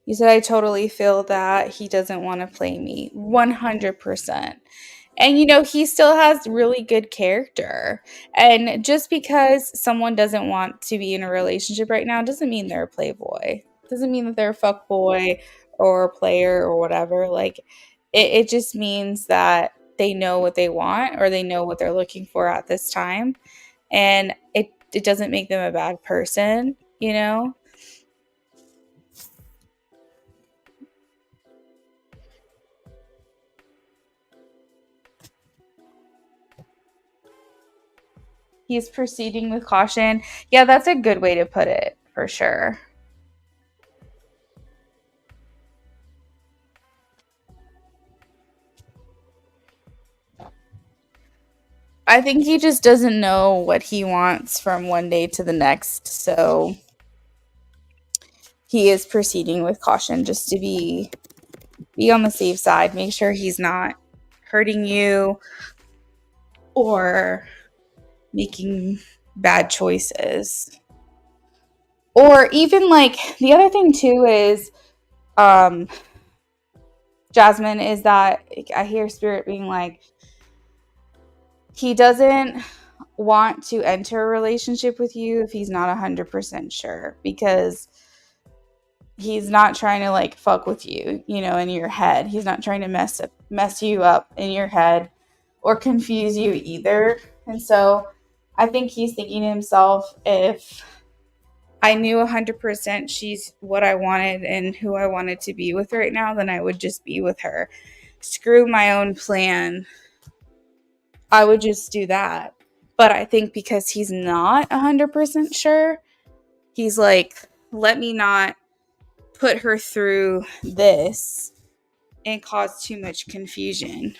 You said, I totally feel that he doesn't want to play me. 100%. And he still has really good character. And just because someone doesn't want to be in a relationship right now doesn't mean they're a playboy. Doesn't mean that they're a fuck boy or a player or whatever. Like it just means that they know what they want or they know what they're looking for at this time. And it doesn't make them a bad person. He's proceeding with caution. Yeah, that's a good way to put it, for sure. I think he just doesn't know what he wants from one day to the next. So he is proceeding with caution just to be on the safe side. Make sure he's not hurting you or making bad choices. Or even like the other thing too is Jasmine, is that I hear spirit being like, he doesn't want to enter a relationship with you if he's not 100% sure, because he's not trying to like fuck with you, in your head. He's not trying to mess you up in your head or confuse you either. And so I think he's thinking to himself, if I knew 100% she's what I wanted and who I wanted to be with right now, then I would just be with her. Screw my own plan. I would just do that. But I think because he's not 100% sure, he's like, let me not put her through this and cause too much confusion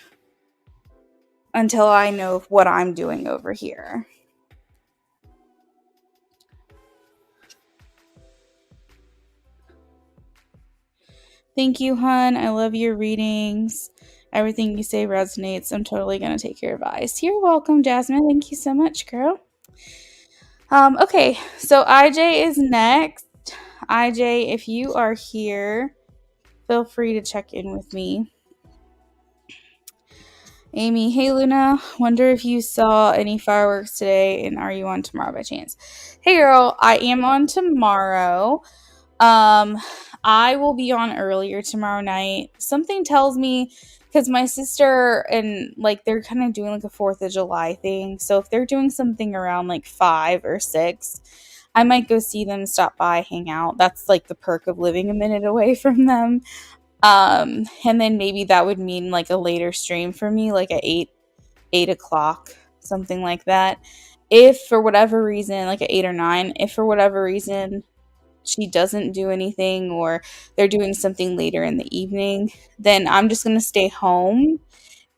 until I know what I'm doing over here. Thank you, hun. I love your readings. Everything you say resonates. I'm totally going to take your advice. You're welcome, Jasmine. Thank you so much, girl. Okay, so IJ is next. IJ, if you are here, feel free to check in with me. Amy, hey Luna, wonder if you saw any fireworks today and are you on tomorrow by chance? Hey girl, I am on tomorrow. I will be on earlier tomorrow night. Something tells me, because my sister and like they're kind of doing like a 4th of July thing. So if they're doing something around like 5 or 6, I might go see them, stop by, hang out. That's like the perk of living a minute away from them. And then maybe that would mean like a later stream for me, like at 8 o'clock, something like that. If for whatever reason, like at 8 or 9, if for whatever reason she doesn't do anything or they're doing something later in the evening, then I'm just going to stay home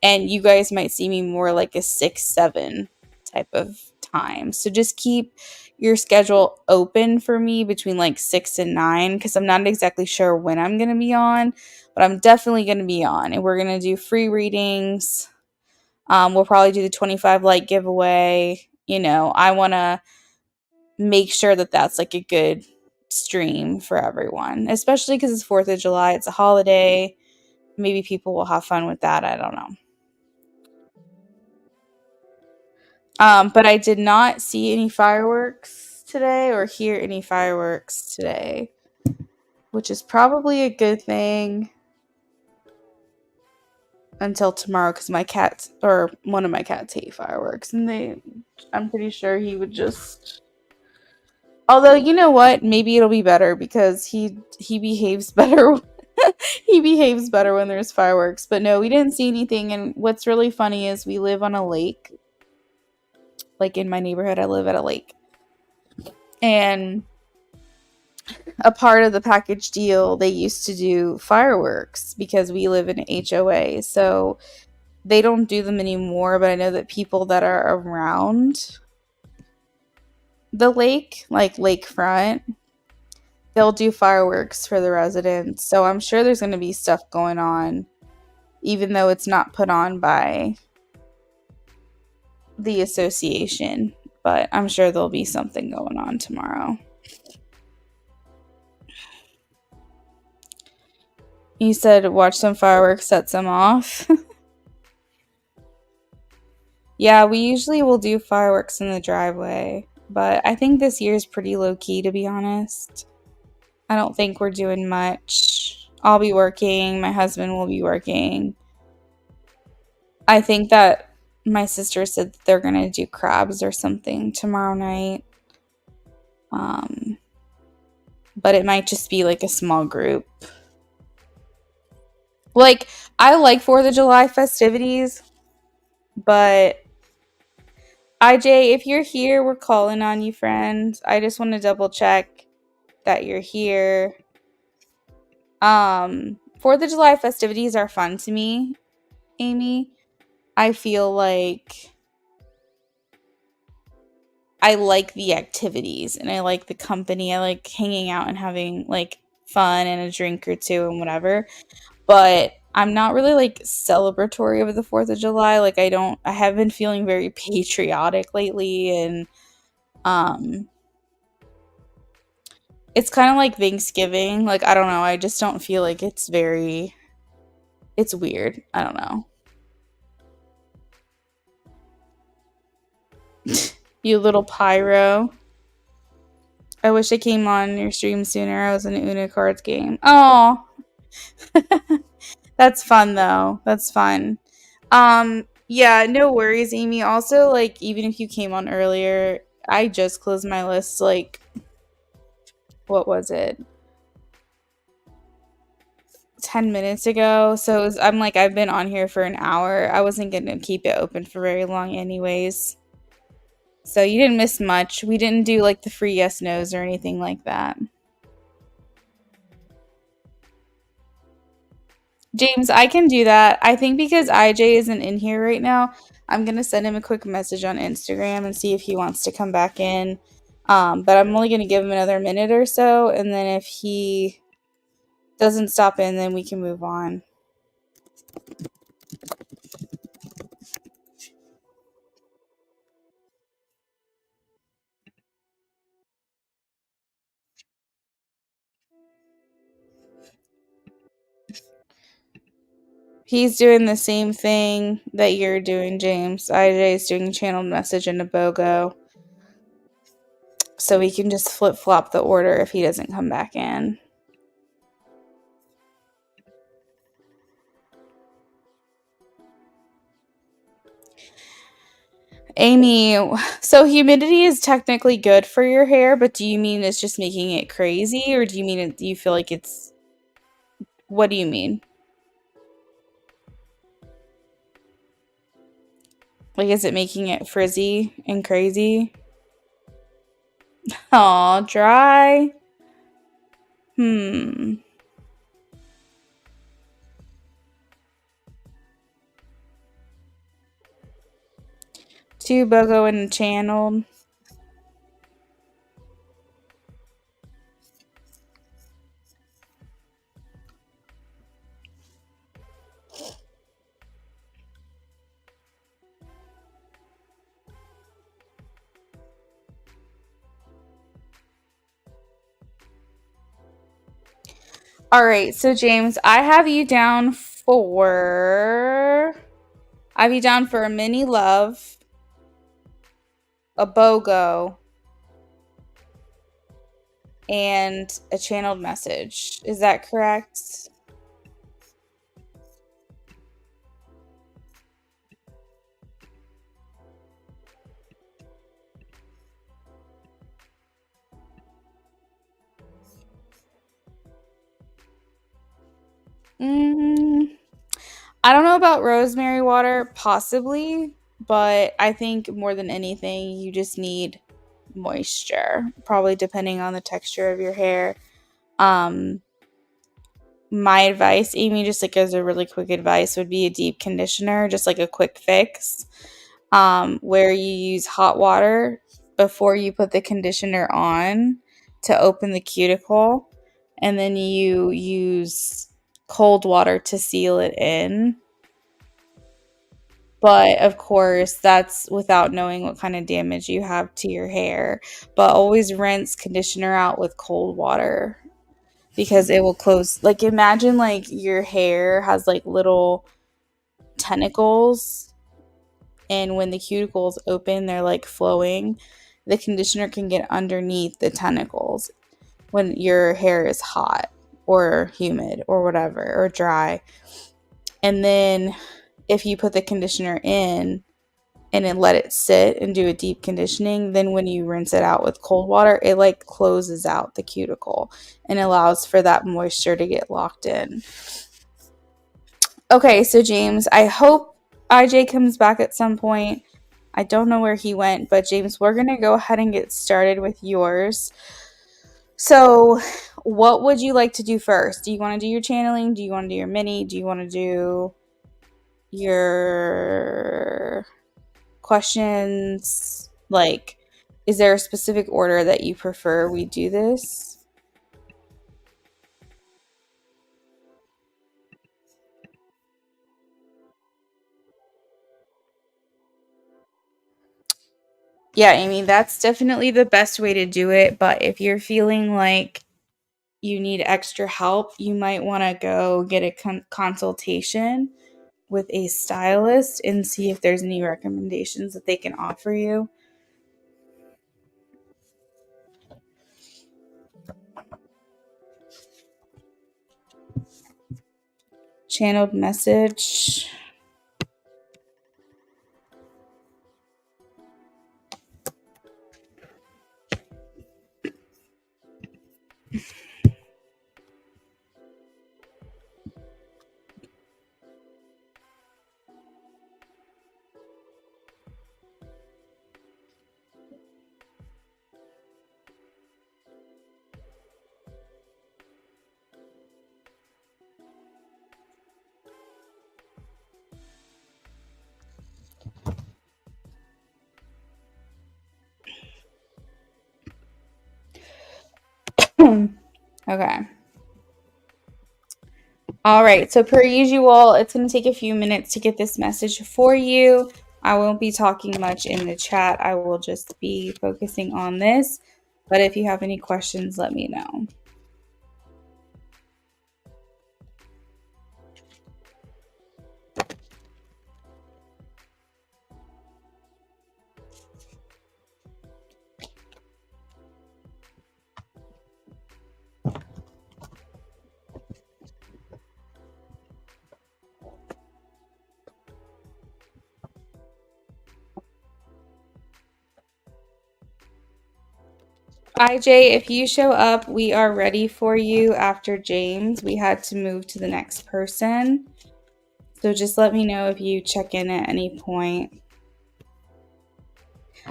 and you guys might see me more like a 6, 7 type of time. So just keep your schedule open for me between like 6 and 9, because I'm not exactly sure when I'm going to be on, but I'm definitely going to be on. And we're going to do free readings. We'll probably do the 25 light giveaway. I want to make sure that that's like a good stream for everyone, especially because it's 4th of July. It's a holiday. Maybe people will have fun with that. I don't know. But I did not see any fireworks today or hear any fireworks today, which is probably a good thing until tomorrow because my cats or one of my cats hate fireworks, and I'm pretty sure he would just. Although you know what, maybe it'll be better because he behaves better. He behaves better when there's fireworks. But no, we didn't see anything. And what's really funny is we live on a lake. Like in my neighborhood, I live at a lake, and a part of the package deal, they used to do fireworks because we live in an HOA. So they don't do them anymore, but I know that people that are around the lake, like lakefront, they'll do fireworks for the residents. So I'm sure there's going to be stuff going on, even though it's not put on by the association. But I'm sure there'll be something going on tomorrow. You said watch some fireworks, set some off. Yeah, we usually will do fireworks in the driveway, but I think this year is pretty low key, to be honest. I don't think we're doing much. I'll be working, my husband will be working. I think that my sister said that they're gonna do crabs or something tomorrow night. But it might just be like a small group. Like, I like 4th of July festivities, but IJ, if you're here, we're calling on you, friend. I just want to double check that you're here. 4th of July festivities are fun to me, Amy. I feel like I like the activities and I like the company. I like hanging out and having like fun and a drink or two and whatever. But I'm not really like celebratory of the 4th of July. Like I have been feeling very patriotic lately, and it's kind of like Thanksgiving. Like I don't know, I just don't feel like it's weird. I don't know. You little pyro. I wish I came on your stream sooner. I was in an Uno cards game. Oh, that's fun though. That's fun. Yeah, no worries, Amy. Also, like, even if you came on earlier, I just closed my list, like, what was it? 10 minutes ago. So I'm like, I've been on here for an hour. I wasn't going to keep it open for very long, anyways. So you didn't miss much. We didn't do like the free yes no's or anything like that. James, I can do that. I think because IJ isn't in here right now, I'm going to send him a quick message on Instagram and see if he wants to come back in. But I'm only going to give him another minute or so. And then if he doesn't stop in, then we can move on. He's doing the same thing that you're doing, James. IJ is doing a channeled message in a BOGO. So we can just flip-flop the order if he doesn't come back in. Amy, so humidity is technically good for your hair, but do you mean it's just making it crazy, or do you mean do you feel like it's... What do you mean? Like, is it making it frizzy and crazy? Aw, dry? Two BOGO and channeled. All right, so James, I have you down for a mini love. a BOGO, and a channeled message. Is that correct? Mm, I don't know about rosemary water, possibly, but I think more than anything, you just need moisture, probably depending on the texture of your hair. Um, my advice, Amy, just like as a really quick advice, would be a deep conditioner, just like a quick fix, where you use hot water before you put the conditioner on to open the cuticle, and then you use cold water to seal it in. But of course, that's without knowing what kind of damage you have to your hair. But always rinse conditioner out with cold water because it will close. Like, imagine like your hair has like little tentacles, and when the cuticles open, they're like flowing. The conditioner can get underneath the tentacles when your hair is hot or humid or whatever, or dry. And then if you put the conditioner in and then let it sit and do a deep conditioning, then when you rinse it out with cold water, it like closes out the cuticle and allows for that moisture to get locked in. Okay, so James, I hope IJ comes back at some point. I don't know where he went, but James, we're going to go ahead and get started with yours. So, what would you like to do first? Do you want to do your channeling? Do you want to do your mini? Do you want to do your questions? Like, is there a specific order that you prefer we do this? Yeah, Amy, that's definitely the best way to do it. But if you're feeling like you need extra help, you might want to go get a consultation with a stylist and see if there's any recommendations that they can offer you. Channeled message. Okay. All right. So, per usual, it's going to take a few minutes to get this message for you. I won't be talking much in the chat. I will just be focusing on this. But if you have any questions, let me know. IJ, if you show up, we are ready for you after James. We had to move to the next person. So just let me know if you check in at any point.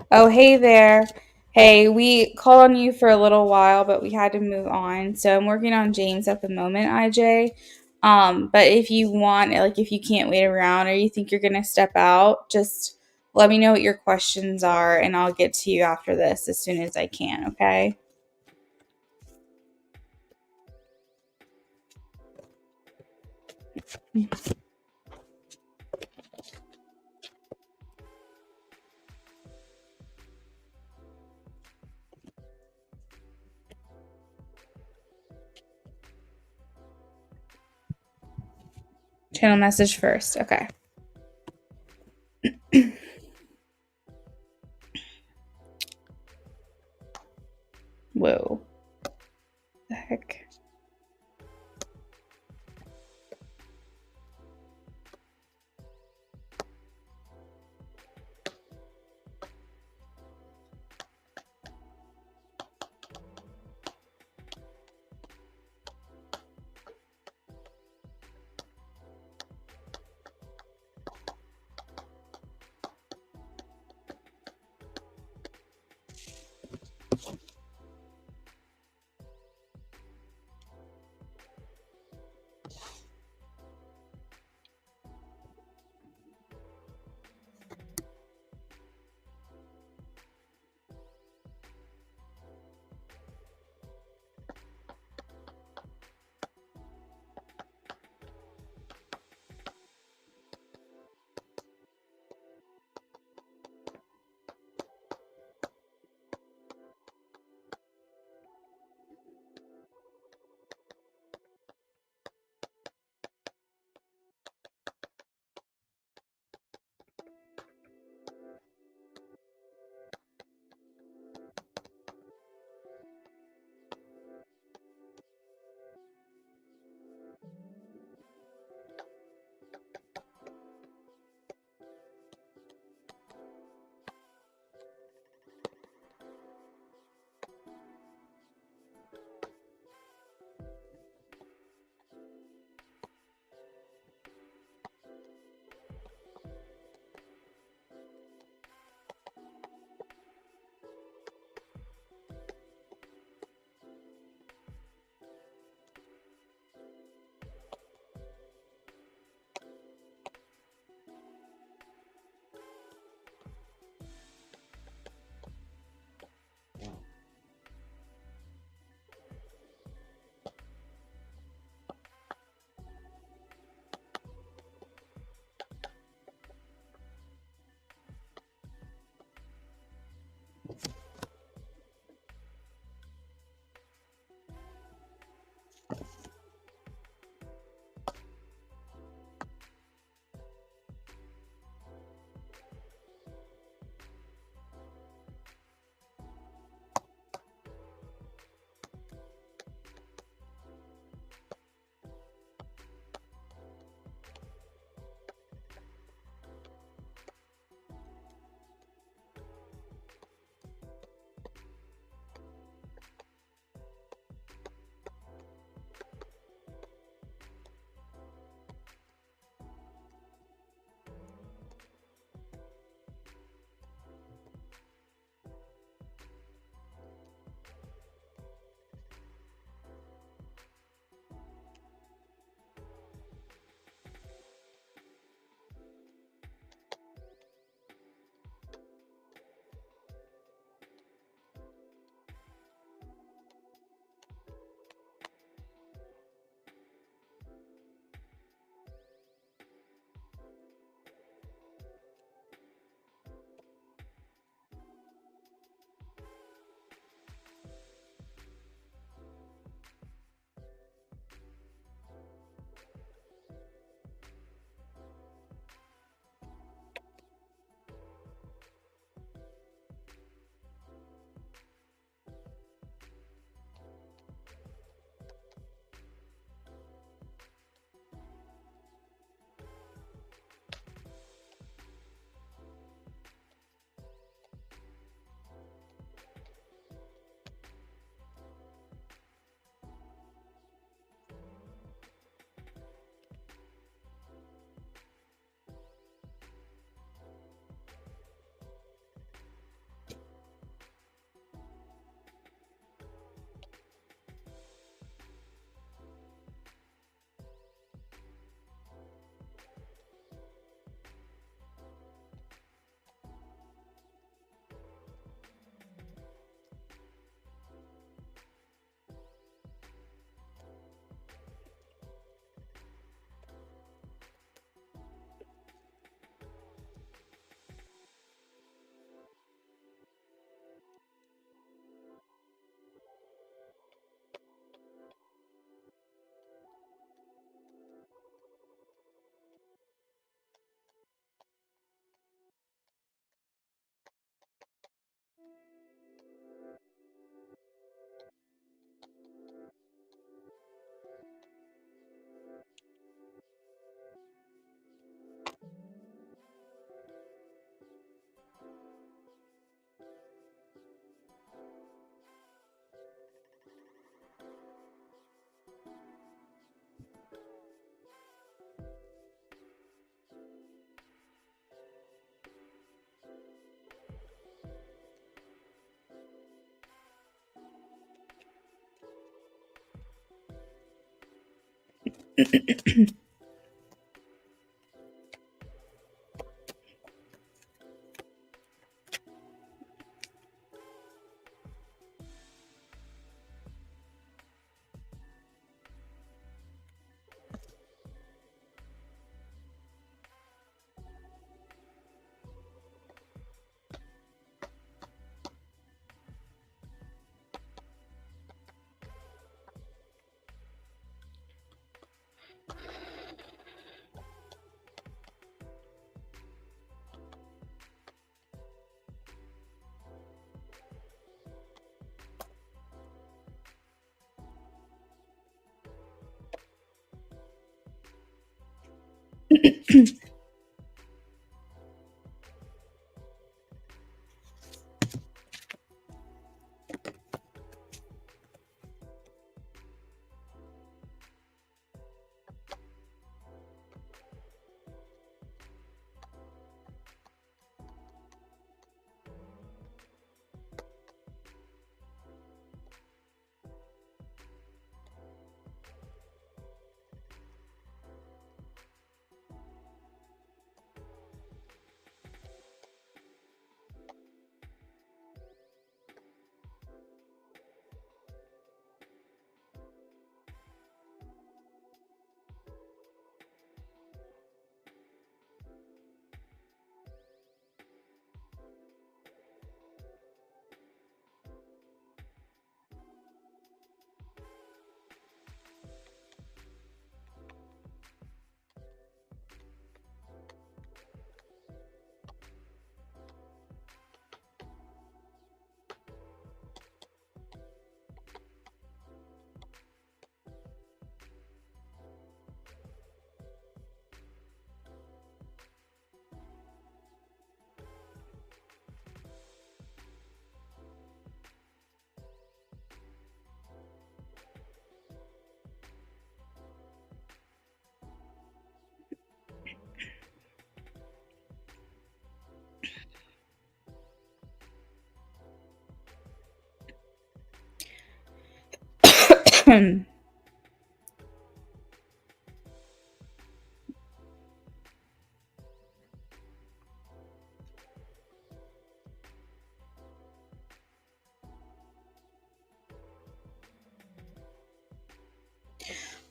Oh, hey there. Hey, we called on you for a little while, but we had to move on. So I'm working on James at the moment, IJ. But if you want, like if you can't wait around or you think you're gonna step out, just let me know what your questions are and I'll get to you after this as soon as I can, okay? Channel message first, okay.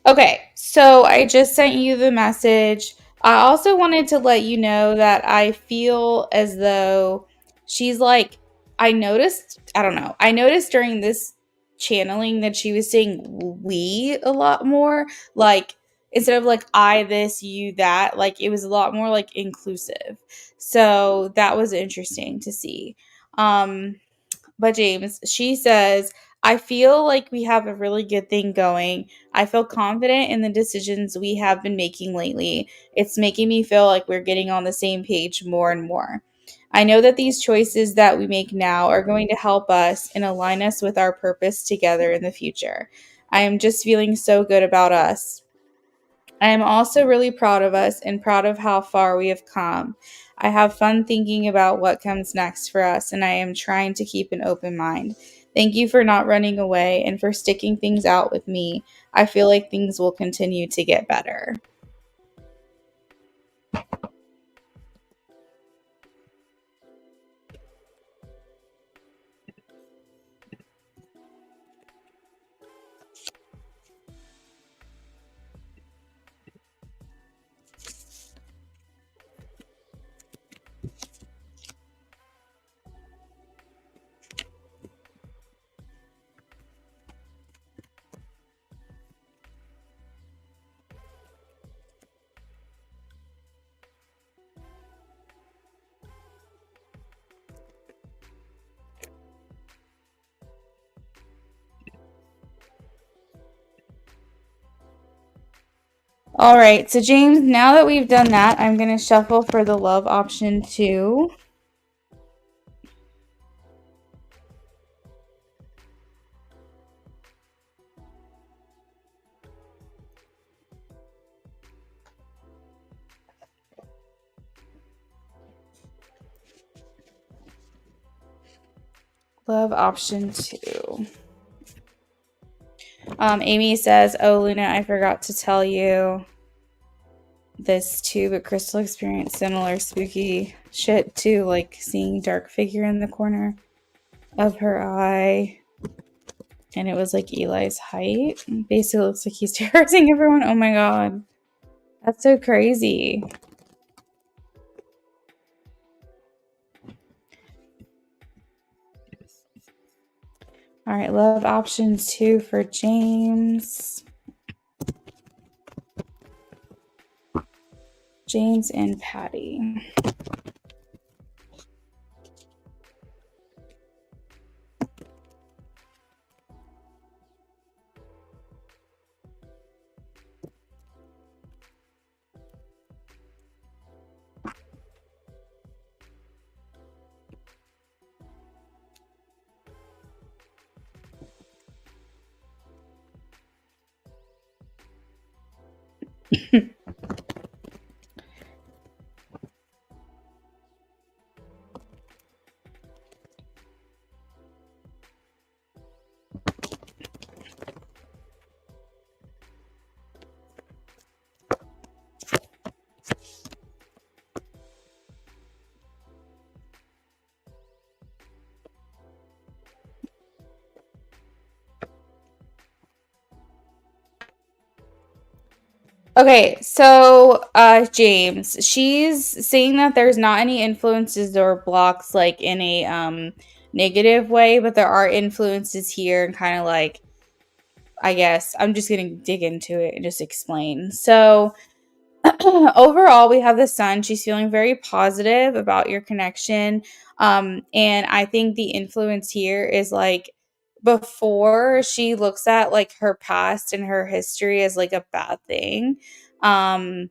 Okay, so I just sent you the message. I also wanted to let you know that I feel as though she's like, I don't know, I noticed during this channeling that she was saying we a lot more. Like, instead of like I, this, you, that, like it was a lot more like inclusive. So that was interesting to see. Um, but James, she says, I feel like we have a really good thing going. I feel confident in the decisions we have been making lately. It's making me feel like we're getting on the same page more and more. I know that these choices that we make now are going to help us and align us with our purpose together in the future. I am just feeling so good about us. I am also really proud of us and proud of how far we have come. I have fun thinking about what comes next for us, and I am trying to keep an open mind. Thank you for not running away and for sticking things out with me. I feel like things will continue to get better. All right, so James, now that we've done that, I'm going to shuffle for the love option too. Love option 2. Amy says, oh, Luna, I forgot to tell you this too, but Crystal experienced similar spooky shit too, like seeing dark figure in the corner of her eye. And it was like Eli's height. Basically looks like he's terrorizing everyone. Oh my god. That's so crazy. All right, love options 2 for James. James and Patty. Okay, so James, she's saying that there's not any influences or blocks like in a negative way, but there are influences here and kind of like, I guess I'm just gonna dig into it and just explain. So overall, we have the sun. She's feeling very positive about your connection. And I think the influence here is like before she looks at like her past and her history as like a bad thing. In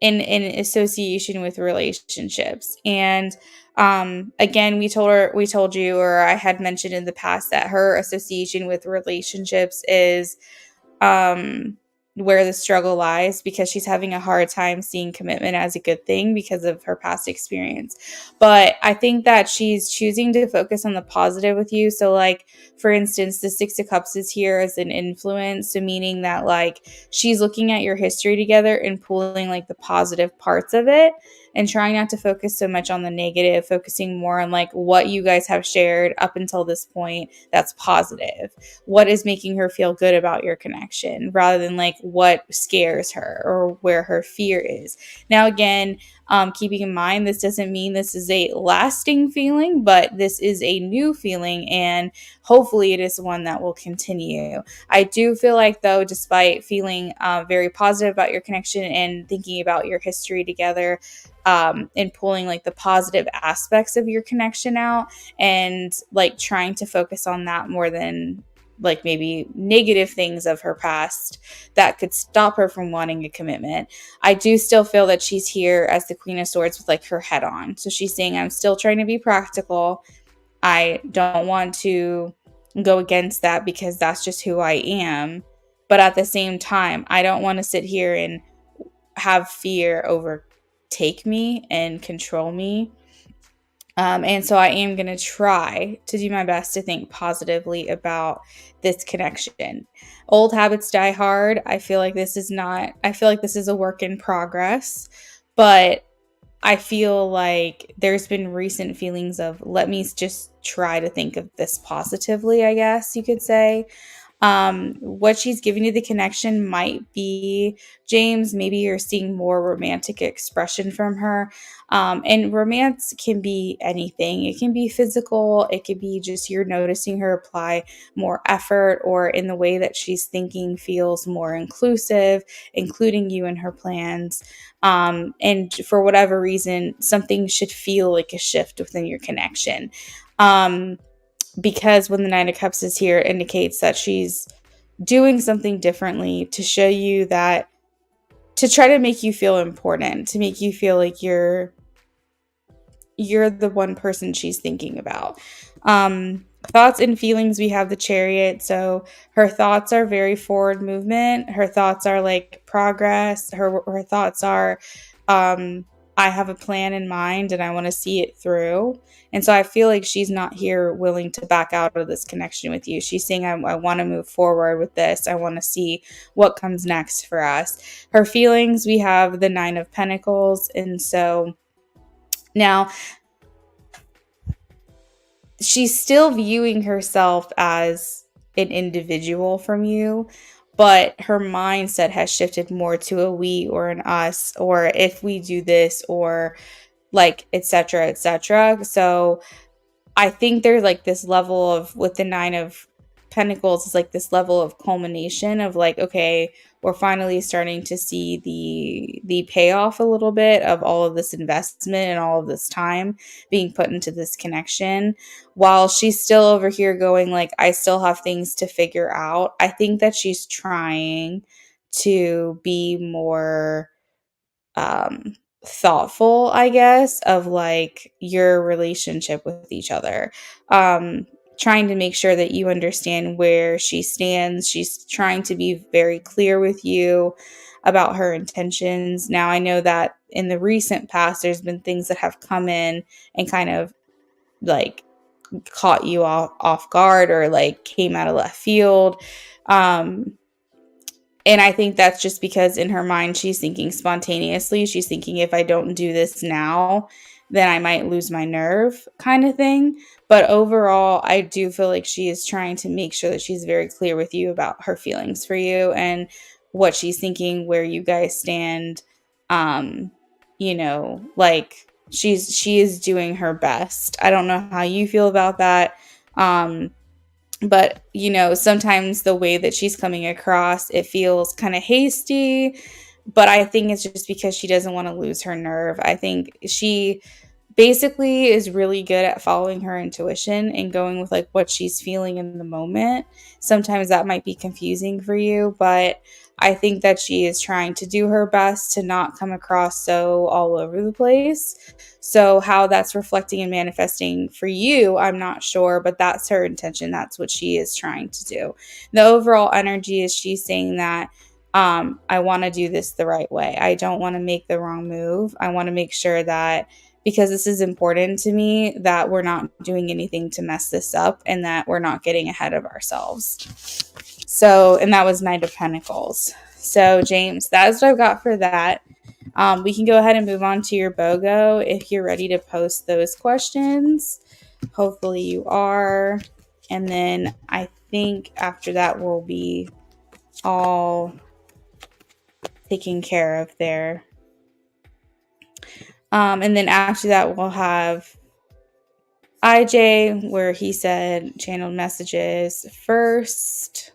association with relationships. And again, we told you, or I had mentioned in the past that her association with relationships is um where the struggle lies, because she's having a hard time seeing commitment as a good thing because of her past experience. But I think that she's choosing to focus on the positive with you. So like, for instance, the 6 of Cups is here as an influence, so meaning that like she's looking at your history together and pulling like the positive parts of it and trying not to focus so much on the negative, focusing more on like what you guys have shared up until this point that's positive, what is making her feel good about your connection, rather than like what scares her or where her fear is. Now, again, keeping in mind, this doesn't mean this is a lasting feeling, but this is a new feeling, and hopefully it is one that will continue. I do feel like, though, despite feeling very positive about your connection and thinking about your history together, and pulling like the positive aspects of your connection out and like trying to focus on that more than like maybe negative things of her past that could stop her from wanting a commitment. I do still feel that she's here as the Queen of Swords with like her head on. So she's saying, I'm still trying to be practical. I don't want to go against that because that's just who I am. But at the same time, I don't want to sit here and have fear overtake me and control me. And so I am going to try to do my best to think positively about this connection. Old habits die hard. I feel like this is a work in progress, but I feel like there's been recent feelings of, let me just try to think of this positively, I guess you could say. What she's giving you the connection might be, James, maybe you're seeing more romantic expression from her. And romance can be anything. It can be physical. It could be just you're noticing her apply more effort, or in the way that she's thinking feels more inclusive, including you in her plans. And for whatever reason, something should feel like a shift within your connection. Because when the 9 of Cups is here, it indicates that she's doing something differently to show you that, to try to make you feel important, to make you feel like you're the one person she's thinking about. Thoughts and feelings, we have the Chariot. So her thoughts are very forward movement. Her thoughts are like progress. Her thoughts are I have a plan in mind and I want to see it through. And so I feel like she's not here willing to back out of this connection with you. She's saying, I want to move forward with this. I want to see what comes next for us. Her feelings, we have the Nine of Pentacles. And so now she's still viewing herself as an individual from you, but her mindset has shifted more to a we or an us, or if we do this, or like etc etc. So I think there's like this level of, with the Nine of Pentacles, it's like this level of culmination of like, okay, we're finally starting to see the payoff a little bit of all of this investment and all of this time being put into this connection, while she's still over here going like, I still have things to figure out. I think that she's trying to be more um thoughtful, I guess, of like your relationship with each other. um Trying to make sure that you understand where she stands. She's trying to be very clear with you about her intentions. Now I know that in the recent past there's been things that have come in and kind of like caught you off guard, or like came out of left field. um and I think that's just because in her mind, she's thinking spontaneously. She's thinking, if I don't do this now, then I might lose my nerve, kind of thing. But overall, I do feel like she is trying to make sure that she's very clear with you about her feelings for you and what she's thinking, where you guys stand. Um, like she is doing her best. I don't know how you feel about that. But sometimes the way that she's coming across, it feels kind of hasty, but I think it's just because she doesn't want to lose her nerve. I think she basically is really good at following her intuition and going with like what she's feeling in the moment. Sometimes that might be confusing for you, but I think that she is trying to do her best to not come across so all over the place. So how that's reflecting and manifesting for you, I'm not sure, but that's her intention. That's what she is trying to do. The overall energy is she's saying that I want to do this the right way. I don't want to make the wrong move. I want to make sure that, because this is important to me, that we're not doing anything to mess this up and that we're not getting ahead of ourselves. So, and that was Knight of Pentacles. So, James, that is what I've got for that. We can go ahead and move on to your BOGO if you're ready to post those questions. Hopefully you are. And then I think after that we'll be all taken care of there. And then after that we'll have IJ, where he said channeled messages first.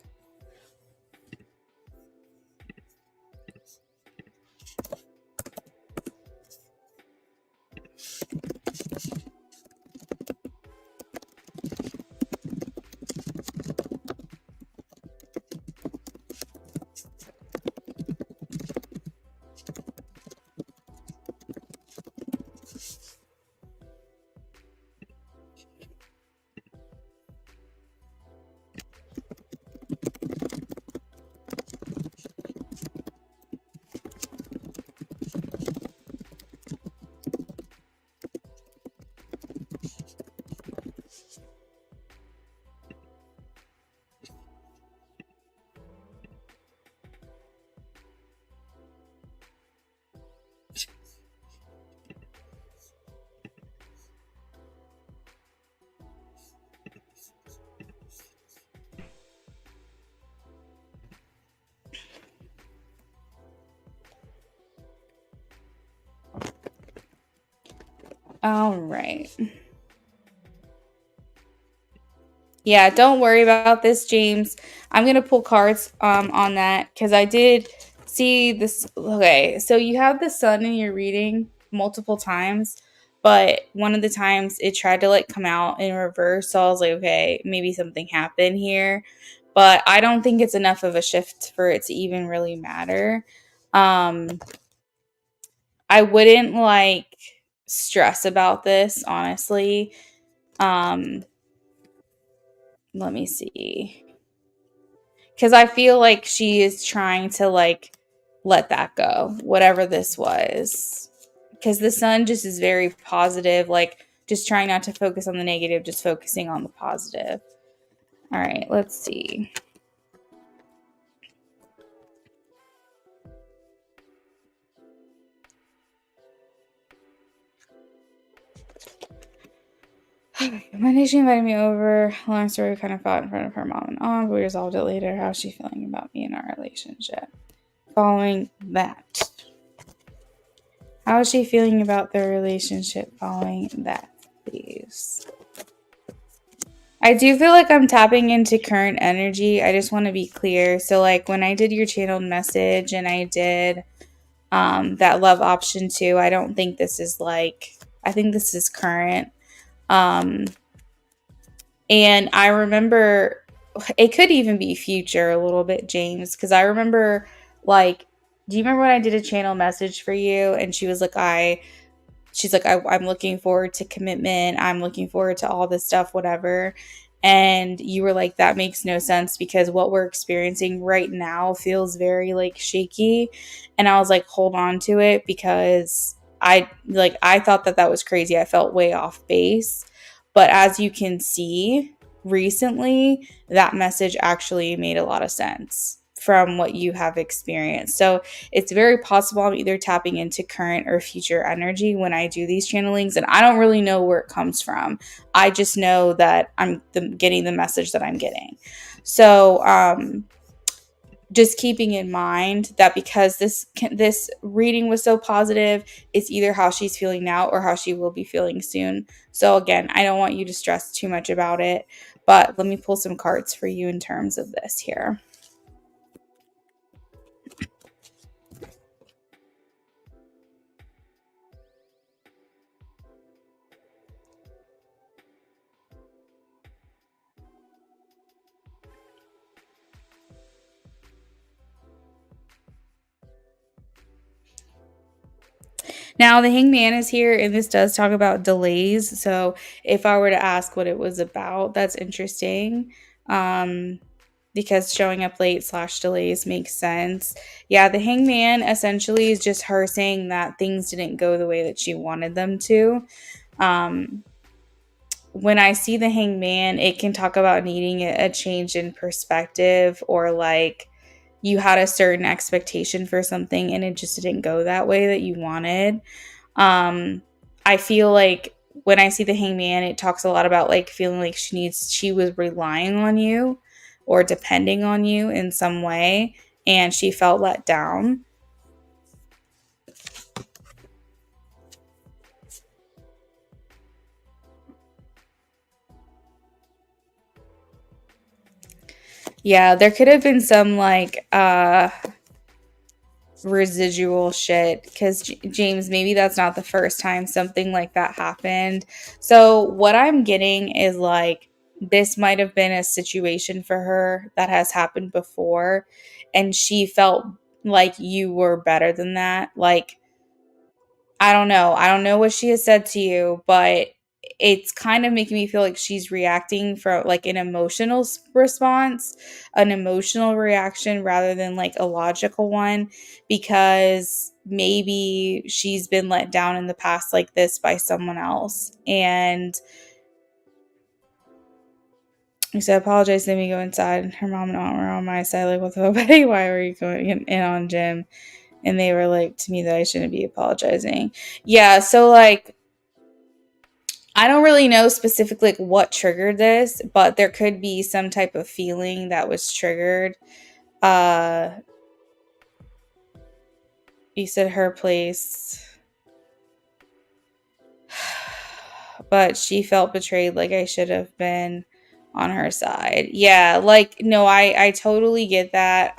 All right. Yeah, don't worry about this, James. I'm going to pull cards on that because I did see this. Okay, so you have the sun in your reading multiple times, but one of the times it tried to like come out in reverse. So I was like, okay, maybe something happened here. But I don't think it's enough of a shift for it to even really matter. I wouldn't like stress about this, honestly. Um, Let me see. Because I feel like she is trying to like let that go, whatever this was. because the sun just is very positive, like just trying not to focus on the negative, just focusing on the positive. All right, let's see. Monday, she invited me over. Long story, we kind of fought in front of her mom and aunt, but we resolved it later. How's she feeling about me and our relationship? Following that. How is she feeling about the relationship following that, please? I do feel like I'm tapping into current energy. I just want to be clear. So, like, when I did your channeled message and I did that love option too, I don't think this is like, I think this is current. And I remember it could even be future a little bit, James, because I remember, like, do you remember when I did a channel message for you and she's like, I'm looking forward to commitment. I'm looking forward to all this stuff, whatever. And you were like, that makes no sense because what we're experiencing right now feels very like shaky. And I was like, hold on to it because I thought that was crazy. I felt way off base. But as you can see recently, that message actually made a lot of sense from what you have experienced. So it's very possible I'm either tapping into current or future energy when I do these channelings, and I don't really know where it comes from. I just know that I'm getting the message that I'm getting. So just keeping in mind that because this reading was so positive, it's either how she's feeling now or how she will be feeling soon. So again, I don't want you to stress too much about it, but let me pull some cards for you in terms of this here. Now, the Hangman is here, and this does talk about delays. So, if I were to ask what it was about, that's interesting. Because showing up late / delays makes sense. Yeah, the Hangman essentially is just her saying that things didn't go the way that she wanted them to. When I see the Hangman, it can talk about needing a change in perspective, or like you had a certain expectation for something and it just didn't go that way that you wanted. I feel like when I see the Hangman, it talks a lot about like feeling like she was relying on you or depending on you in some way, and she felt let down. Yeah, there could have been some like residual shit because James, maybe that's not the first time something like that happened. So what I'm getting is like this might have been a situation for her that has happened before, and she felt like you were better than that. Like, I don't know. I don't know what she has said to you, but it's kind of making me feel like she's reacting for like an emotional response, an emotional reaction rather than like a logical one, because maybe she's been let down in the past like this by someone else. And I said, apologize, let me go inside. Her mom and aunt were on my side, like, what the fuck, Betty? Why were you going in on Jim? And they were like to me that I shouldn't be apologizing. Yeah, so like I don't really know specifically like what triggered this, but there could be some type of feeling that was triggered. You said her place, but she felt betrayed, like I should have been on her side. Yeah, like no, I totally get that.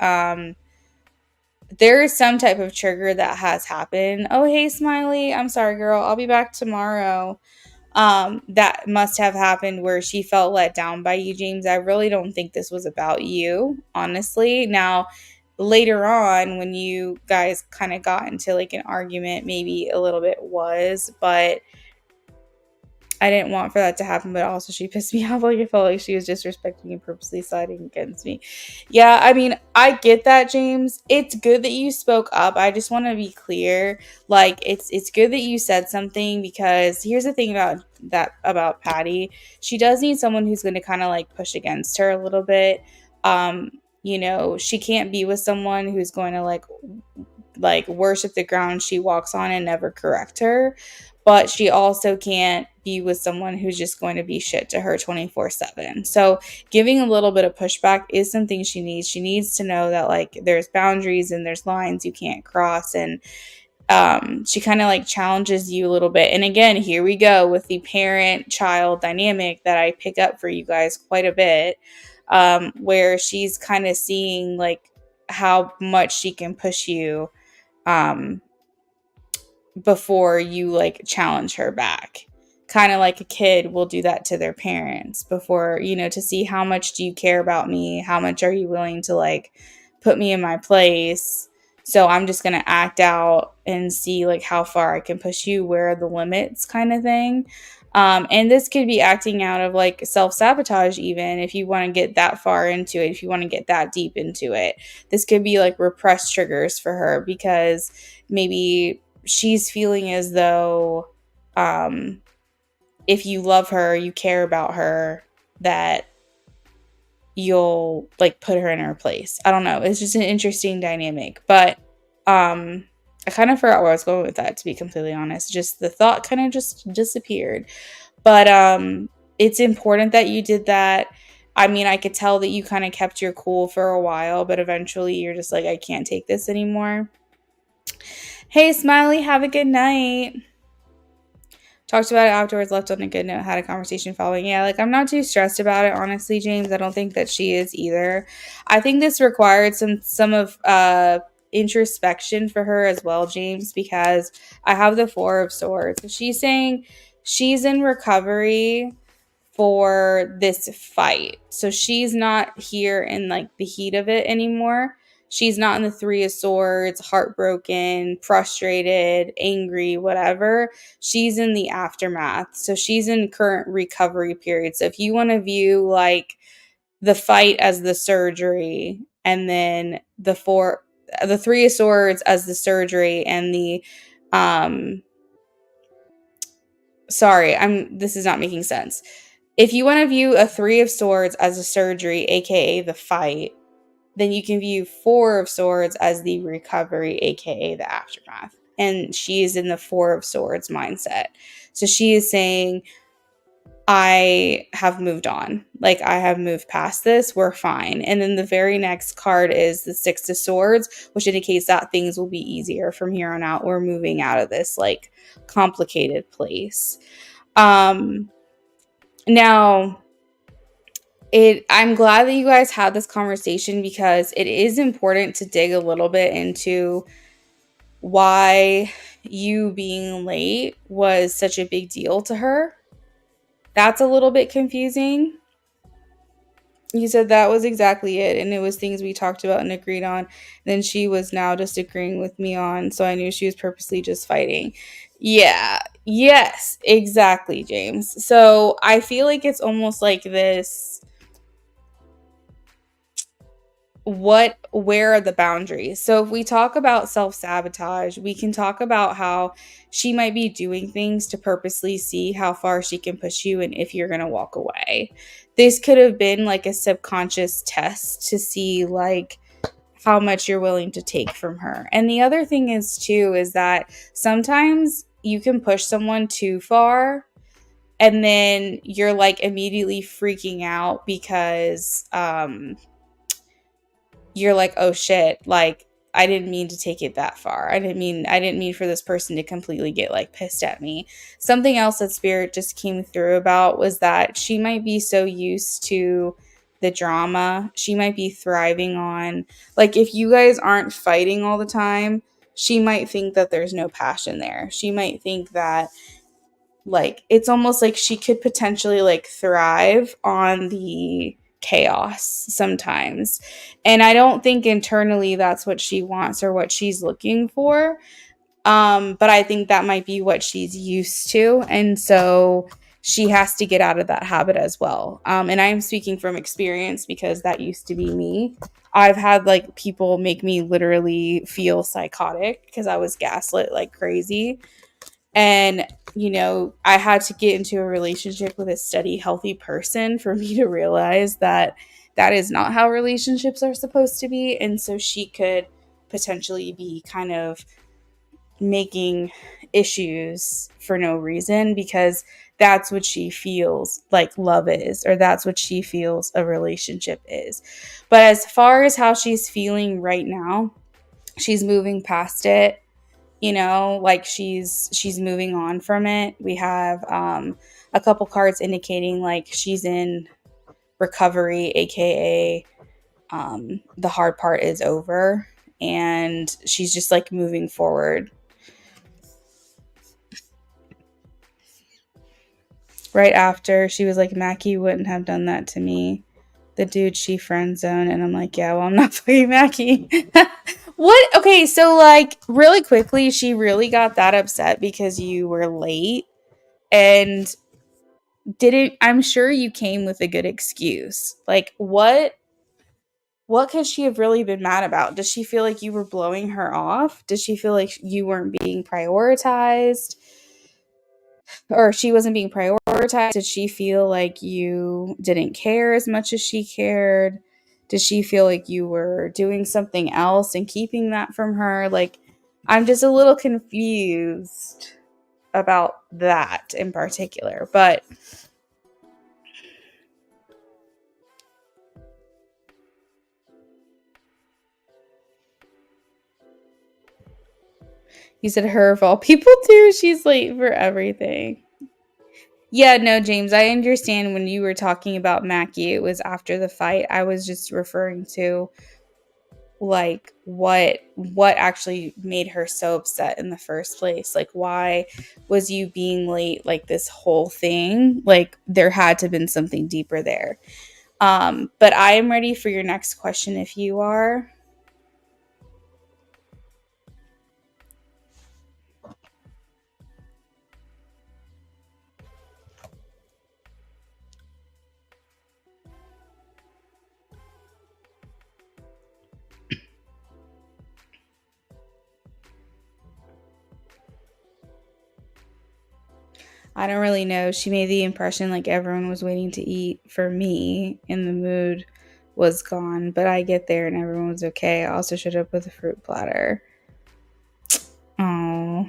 There is some type of trigger that has happened. Oh, hey, Smiley. I'm sorry, girl. I'll be back tomorrow. That must have happened where she felt let down by you, James. I really don't think this was about you, honestly. Now, later on, when you guys kind of got into like an argument, maybe a little bit was, but I didn't want for that to happen, but also she pissed me off. Like, I felt like she was disrespecting and purposely siding against me. Yeah, I mean, I get that, James. It's good that you spoke up. I just want to be clear. Like, it's good that you said something, because here's the thing about Patty. She does need someone who's going to kind of like push against her a little bit. She can't be with someone who's going to like worship the ground she walks on and never correct her, but she also can't be with someone who's just going to be shit to her 24/7. So giving a little bit of pushback is something she needs. She needs to know that like there's boundaries and there's lines you can't cross, and she kind of like challenges you a little bit. And again, here we go with the parent child dynamic that I pick up for you guys quite a bit, where she's kind of seeing like how much she can push you before you like challenge her back. Kind of like a kid will do that to their parents before, to see how much do you care about me? How much are you willing to like put me in my place? So I'm just going to act out and see like how far I can push you, where are the limits, kind of thing. And this could be acting out of like self-sabotage, even if you want to get that far into it, if you want to get that deep into it. This could be like repressed triggers for her, because maybe she's feeling as though if you love her, you care about her, that you'll like put her in her place. I don't know. It's just an interesting dynamic. But I kind of forgot where I was going with that, to be completely honest. Just the thought kind of just disappeared. But it's important that you did that. I mean, I could tell that you kind of kept your cool for a while, but eventually you're just like, I can't take this anymore. Hey, Smiley, have a good night. Talked about it afterwards, left on a good note, had a conversation following. Yeah, like I'm not too stressed about it, honestly, James. I don't think that she is either. I think this required some of introspection for her as well, James, because I have the Four of Swords. She's saying she's in recovery for this fight. So she's not here in like the heat of it anymore. She's not in the Three of Swords, heartbroken, frustrated, angry, whatever. She's in the aftermath. So she's in current recovery period. So if you want to view like the fight as the surgery, and then the Three of Swords as the surgery, and the this is not making sense. If you want to view a Three of Swords as a surgery, aka the fight, then you can view Four of Swords as the recovery, aka the aftermath. And she is in the Four of Swords mindset. So she is saying, I have moved on. Like, I have moved past this. We're fine. And then the very next card is the Six of Swords, which indicates that things will be easier from here on out. We're moving out of this like complicated place. Now, I'm glad that you guys had this conversation, because it is important to dig a little bit into why you being late was such a big deal to her. That's a little bit confusing. You said that was exactly it, and it was things we talked about and agreed on. Then she was now just agreeing with me on, so I knew she was purposely just fighting. Yeah, yes, exactly, James. So I feel like it's almost like this, where are the boundaries? So if we talk about self-sabotage, we can talk about how she might be doing things to purposely see how far she can push you and if you're going to walk away. This could have been like a subconscious test to see like how much you're willing to take from her. And the other thing is too, is that sometimes you can push someone too far, and then you're like immediately freaking out because you're like, oh shit, like I didn't mean to take it that far. I didn't mean for this person to completely get like pissed at me. Something else that Spirit just came through about was that she might be so used to the drama. She might be thriving on, like, if you guys aren't fighting all the time, she might think that there's no passion there. She might think that like it's almost like she could potentially like thrive on the chaos sometimes. And I don't think internally that's what she wants or what she's looking for. But I think that might be what she's used to. And so she has to get out of that habit as well. And I'm speaking from experience because that used to be me. I've had like people make me literally feel psychotic because I was gaslit like crazy. And, I had to get into a relationship with a steady, healthy person for me to realize that that is not how relationships are supposed to be. And so she could potentially be kind of making issues for no reason because that's what she feels like love is, or that's what she feels a relationship is. But as far as how she's feeling right now, she's moving past it. Like she's moving on from it. We have a couple cards indicating like she's in recovery, aka the hard part is over, and she's just like moving forward. Right after, she was like, Mackie wouldn't have done that to me. The dude she friend zoned, and I'm like, yeah, well, I'm not fucking Mackie. What? Okay, so like really quickly, she really got that upset because you were late and didn't. I'm sure you came with a good excuse. Like what could she have really been mad about? Does she feel like you were blowing her off? Does she feel like you weren't being prioritized? Or she wasn't being prioritized? Did she feel like you didn't care as much as she cared? Did she feel like you were doing something else and keeping that from her? Like, I'm just a little confused about that in particular. But you said her of all people too. She's late for everything. Yeah, no, James, I understand when you were talking about Mackie, it was after the fight. I was just referring to like what actually made her so upset in the first place. Like why was you being late like this whole thing? Like there had to have been something deeper there. But I am ready for your next question if you are. I don't really know. She made the impression like everyone was waiting to eat for me and the mood was gone. But I get there and everyone was okay. I also showed up with a fruit platter. Oh.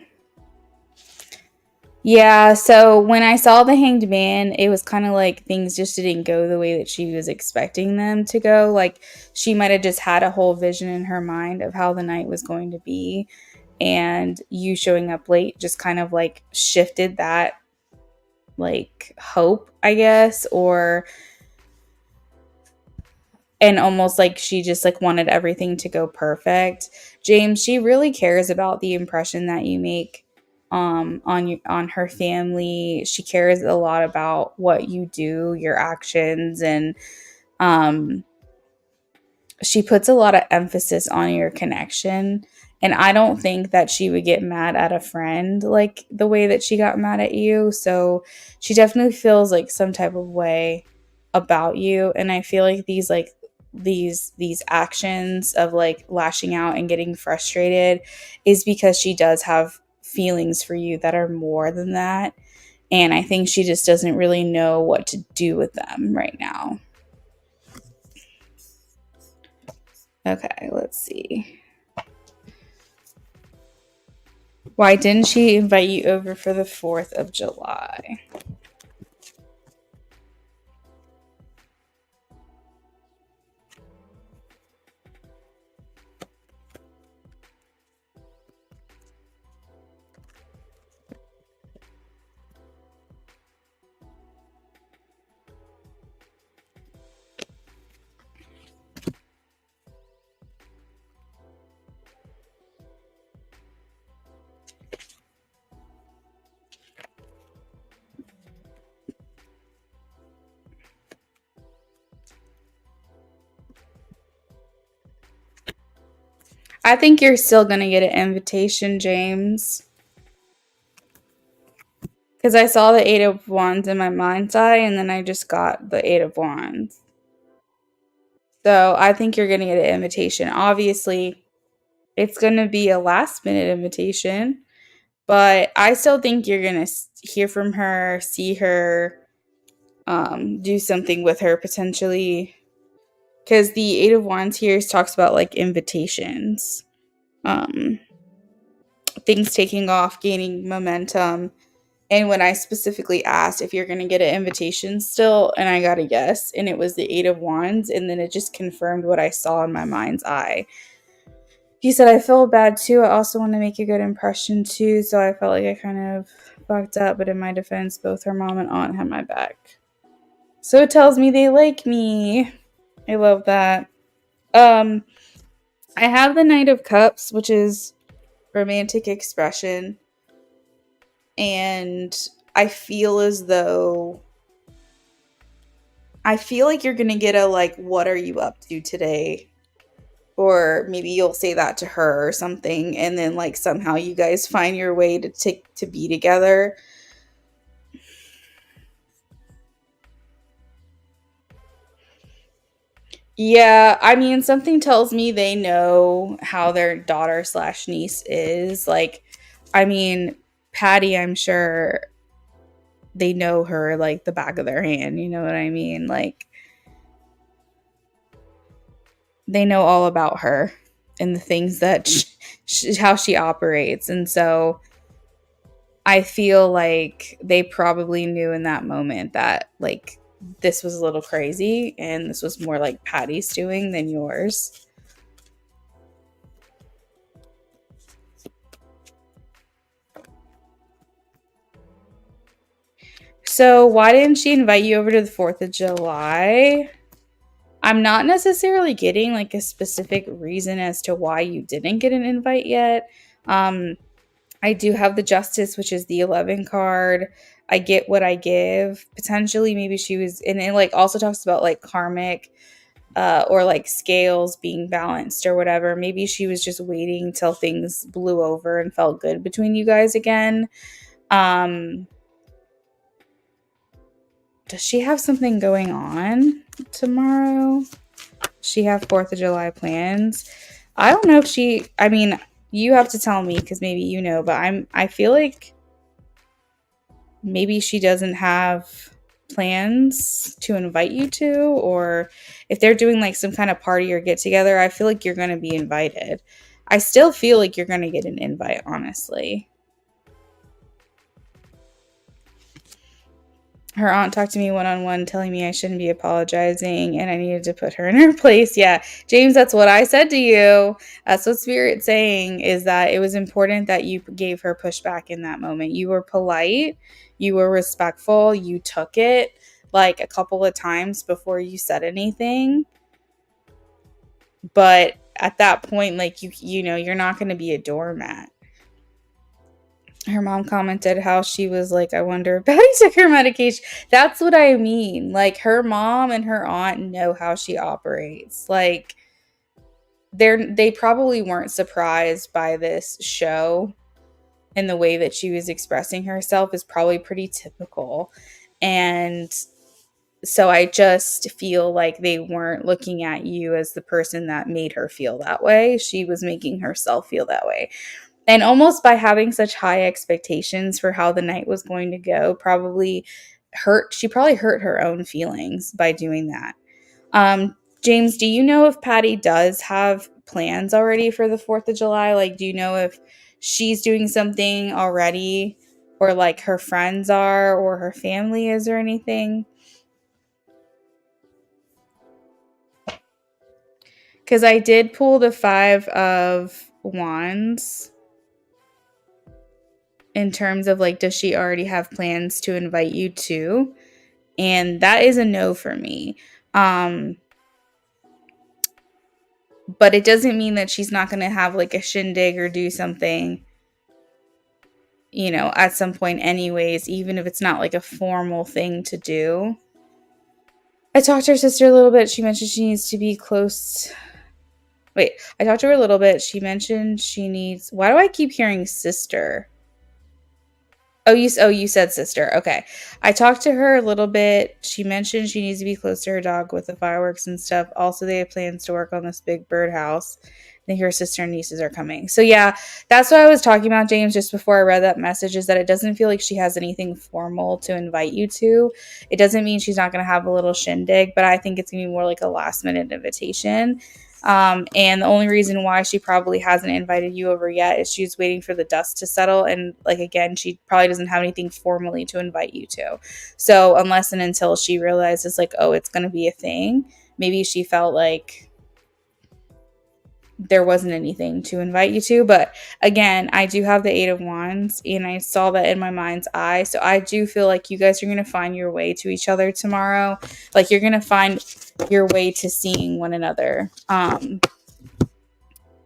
Yeah, so when I saw the Hanged Man, it was kind of like things just didn't go the way that she was expecting them to go. Like she might have just had a whole vision in her mind of how the night was going to be. And you showing up late just kind of like shifted that like hope, I guess, or and almost like she just like wanted everything to go perfect. James, she really cares about the impression that you make on her family. She cares a lot about what you do, your actions, and um she puts a lot of emphasis on your connection. And I don't think that she would get mad at a friend like the way that she got mad at you. So she definitely feels like some type of way about you. And I feel like these actions of like lashing out and getting frustrated is because she does have feelings for you that are more than that. And I think she just doesn't really know what to do with them right now. Okay, let's see. Why didn't she invite you over for the 4th of July? I think you're still going to get an invitation, James. Because I saw the Eight of Wands in my mind's eye, and then I just got the Eight of Wands. So I think you're going to get an invitation. Obviously, it's going to be a last minute invitation, but I still think you're going to hear from her, see her, do something with her potentially. Because the Eight of Wands here talks about like invitations, um, things taking off, gaining momentum. And when I specifically asked if you're going to get an invitation still, and I got a yes, and it was the Eight of Wands, and then it just confirmed what I saw in my mind's eye. He said, I feel bad too. I also want to make a good impression too. So I felt like I kind of fucked up, but in my defense, both her mom and aunt had my back. So it tells me they like me. I love that. I have the Knight of Cups, which is romantic expression. And I feel as though I feel like you're going to get a like, what are you up to today? Or maybe you'll say that to her or something, and then like somehow you guys find your way to be together. Yeah, I mean, something tells me they know how their daughter slash niece is. Like, I mean, Patty, I'm sure they know her like the back of their hand. You know what I mean? Like, they know all about her and the things that how she operates. And so I feel like they probably knew in that moment that like this was a little crazy and this was more like Patty's doing than yours. So why didn't she invite you over to the 4th of July? I'm not necessarily getting like a specific reason as to why you didn't get an invite yet. I do have the Justice, which is the 11 card. I get what I give. Potentially, maybe she was, and it like also talks about like karmic or like scales being balanced or whatever. Maybe she was just waiting till things blew over and felt good between you guys again. Does she have something going on tomorrow? She have 4th of July plans? I don't know if she, I mean, you have to tell me because maybe you know, but I feel like maybe she doesn't have plans to invite you to, or if they're doing like some kind of party or get together, I feel like you're going to be invited. I still feel like you're going to get an invite, honestly. Her aunt talked to me one-on-one telling me I shouldn't be apologizing and I needed to put her in her place. Yeah, James, that's what I said to you. That's what Spirit's saying, is that it was important that you gave her pushback in that moment. You were polite, you were respectful, you took it like a couple of times before you said anything. But at that point, like you know, you're not going to be a doormat. Her mom commented how she was like, I wonder if Patty took her medication. That's what I mean. Like, her mom and her aunt know how she operates. Like, they probably weren't surprised by this show, and the way that she was expressing herself is probably pretty typical. And so I just feel like they weren't looking at you as the person that made her feel that way. She was making herself feel that way. And almost by having such high expectations for how the night was going to go, she probably hurt her own feelings by doing that. James, do you know if Patty does have plans already for the 4th of July? Like, do you know if she's doing something already, or like her friends are, or her family is, or anything? Because I did pull the 5 of Wands in terms of like, does she already have plans to invite you to? And that is a no for me. But it doesn't mean that she's not going to have like a shindig or do something, you know, at some point anyways, even if it's not like a formal thing to do. I talked to her sister a little bit. She mentioned she needs to be close. Wait, I talked to her a little bit. She mentioned she needs, why do I keep hearing sister? You said sister. Okay. I talked to her a little bit. She mentioned she needs to be close to her dog with the fireworks and stuff. Also, they have plans to work on this big birdhouse. I think her sister and nieces are coming. So yeah, that's what I was talking about, James, just before I read that message, is that it doesn't feel like she has anything formal to invite you to. It doesn't mean she's not going to have a little shindig, but I think it's going to be more like a last minute invitation. And the only reason why she probably hasn't invited you over yet is she's waiting for the dust to settle. And like, again, she probably doesn't have anything formally to invite you to. So unless and until she realizes like, oh, it's going to be a thing, maybe she felt like there wasn't anything to invite you to. But again, I do have the 8 of Wands and I saw that in my mind's eye. So I do feel like you guys are going to find your way to each other tomorrow. Like you're going to find your way to seeing one another.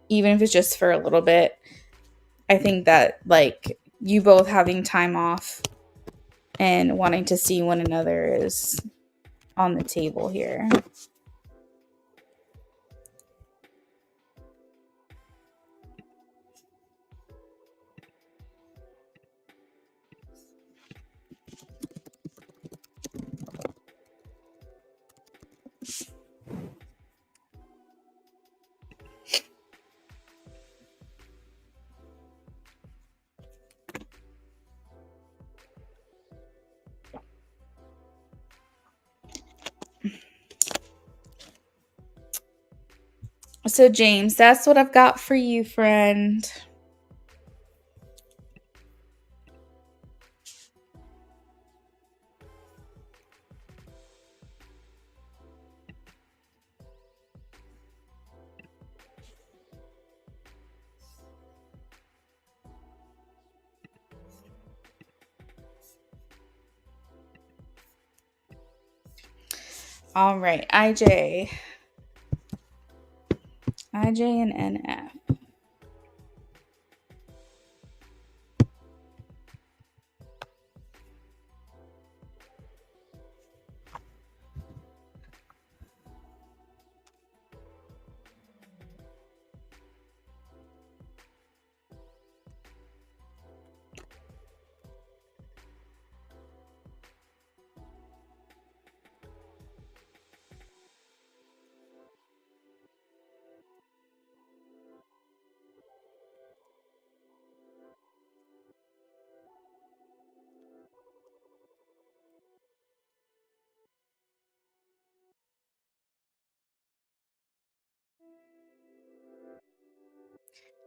Even if it's just for a little bit. I think that like you both having time off and wanting to see one another is on the table here. So James, that's what I've got for you, friend. All right, IJ and NF.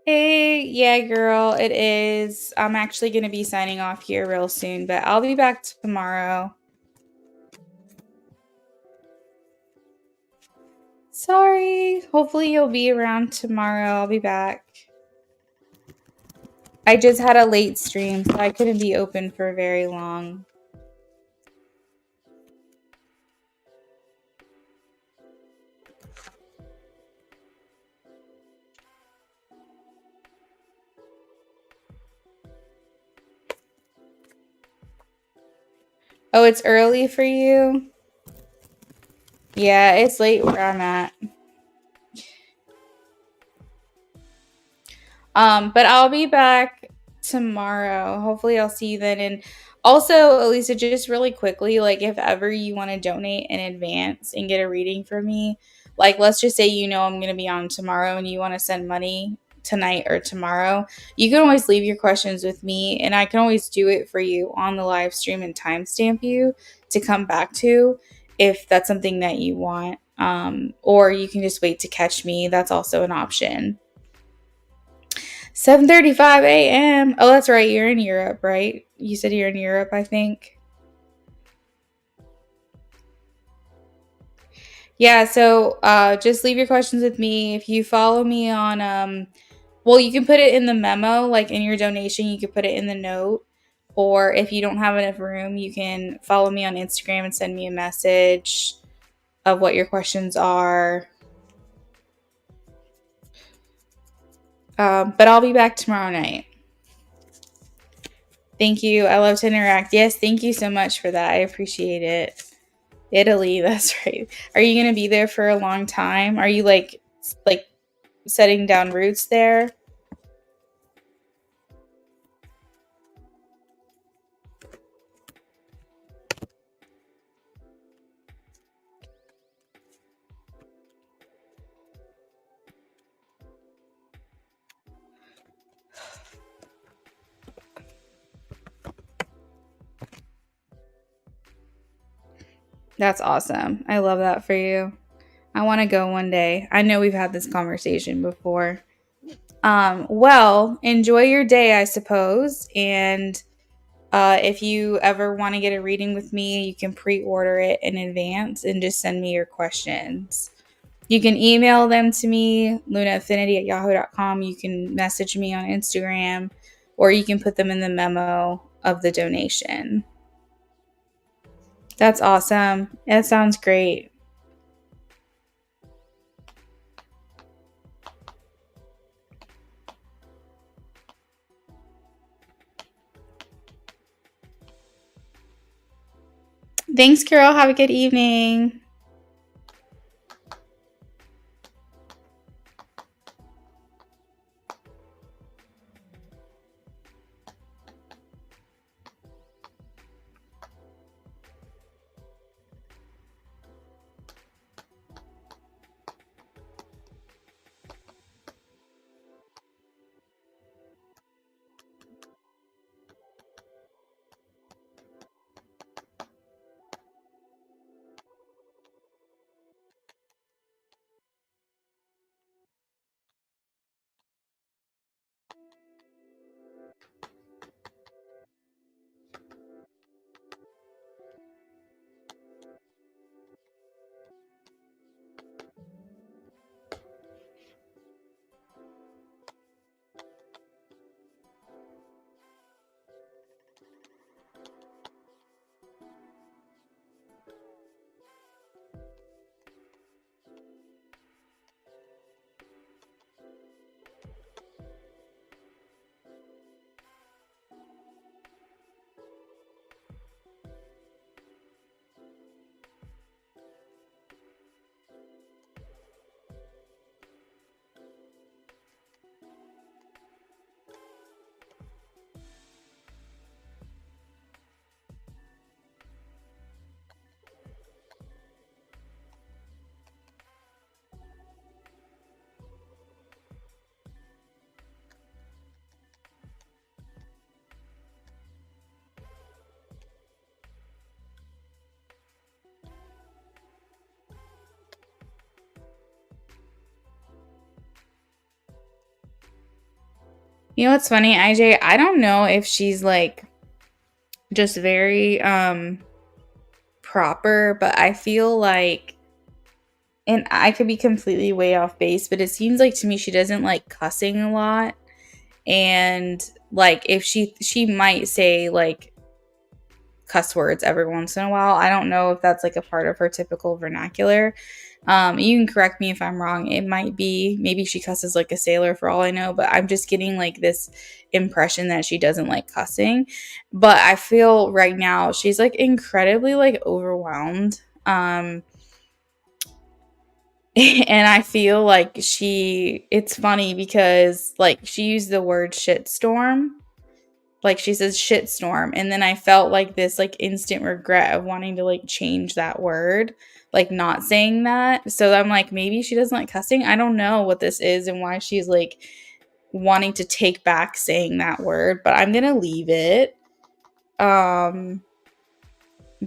Hey, yeah, girl, it is. I'm actually going to be signing off here real soon, but I'll be back tomorrow. Sorry. Hopefully you'll be around tomorrow. I'll be back. I just had a late stream, so I couldn't be open for very long. Oh, it's early for you? Yeah, it's late where I'm at. But I'll be back tomorrow. Hopefully I'll see you then. And also, Elisa, just really quickly, like if ever you want to donate in advance and get a reading from me, like let's just say I'm gonna be on tomorrow and you want to send money tonight or tomorrow, you can always leave your questions with me and I can always do it for you on the live stream and timestamp you to come back to if that's something that you want. Or you can just wait to catch me. That's also an option. 7:35 a.m. Oh, that's right. You're in Europe, right? You said you're in Europe, I think. Yeah, so just leave your questions with me. If you follow me on well, you can put it in the memo, like in your donation, you could put it in the note. Or if you don't have enough room, you can follow me on Instagram and send me a message of what your questions are. But I'll be back tomorrow night. Thank you. I love to interact. Yes, thank you so much for that. I appreciate it. Italy, that's right. Are you going to be there for a long time? Are you like setting down roots there? That's awesome. I love that for you. I want to go one day. I know we've had this conversation before. Well, enjoy your day, I suppose. And if you ever want to get a reading with me, you can pre-order it in advance and just send me your questions. You can email them to me, lunaaffinity@yahoo.com. You can message me on Instagram, or you can put them in the memo of the donation. That's awesome. That sounds great. Thanks, Carol. Have a good evening. You know what's funny, IJ? I don't know if she's like just very proper, but I feel like, and I could be completely way off base, but it seems like to me she doesn't like cussing a lot. And like if she might say like cuss words every once in a while. I don't know if that's like a part of her typical vernacular. You can correct me if I'm wrong. It might be, maybe she cusses like a sailor for all I know, but I'm just getting like this impression that she doesn't like cussing. But I feel right now she's like incredibly like overwhelmed. And I feel like it's funny because like she used the word shitstorm, like she says shitstorm, and then I felt like this like instant regret of wanting to like change that word, like not saying that. So I'm like, maybe she doesn't like cussing. I don't know what this is and why she's like wanting to take back saying that word, but I'm gonna leave it. But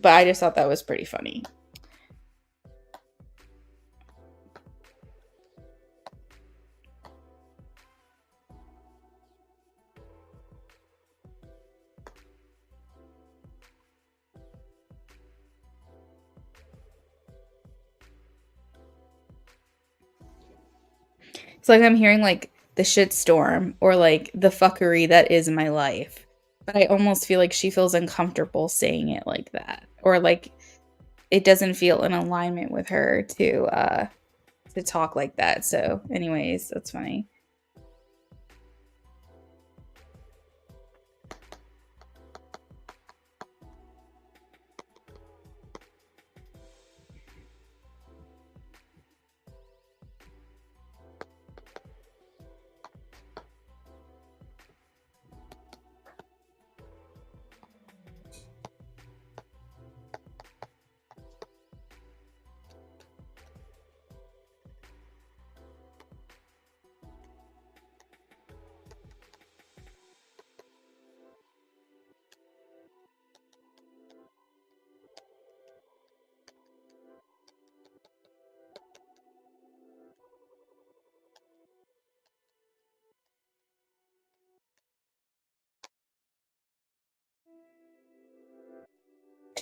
I just thought that was pretty funny. It's like I'm hearing like the shitstorm or like the fuckery that is my life. But I almost feel like she feels uncomfortable saying it like that. Or like it doesn't feel in alignment with her to talk like that. So anyways, that's funny.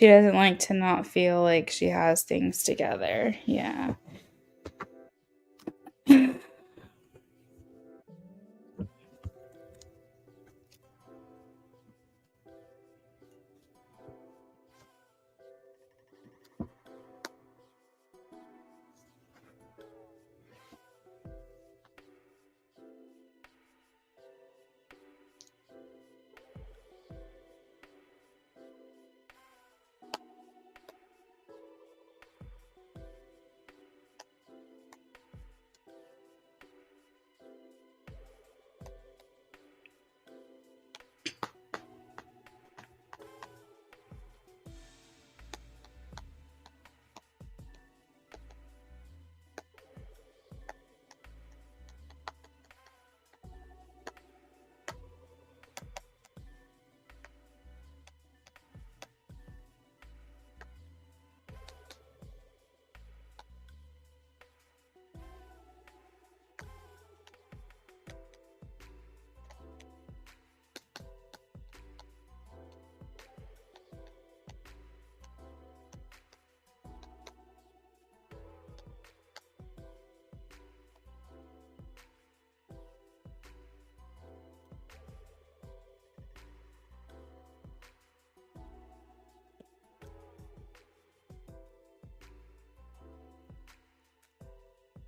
She doesn't like to not feel like she has things together. Yeah.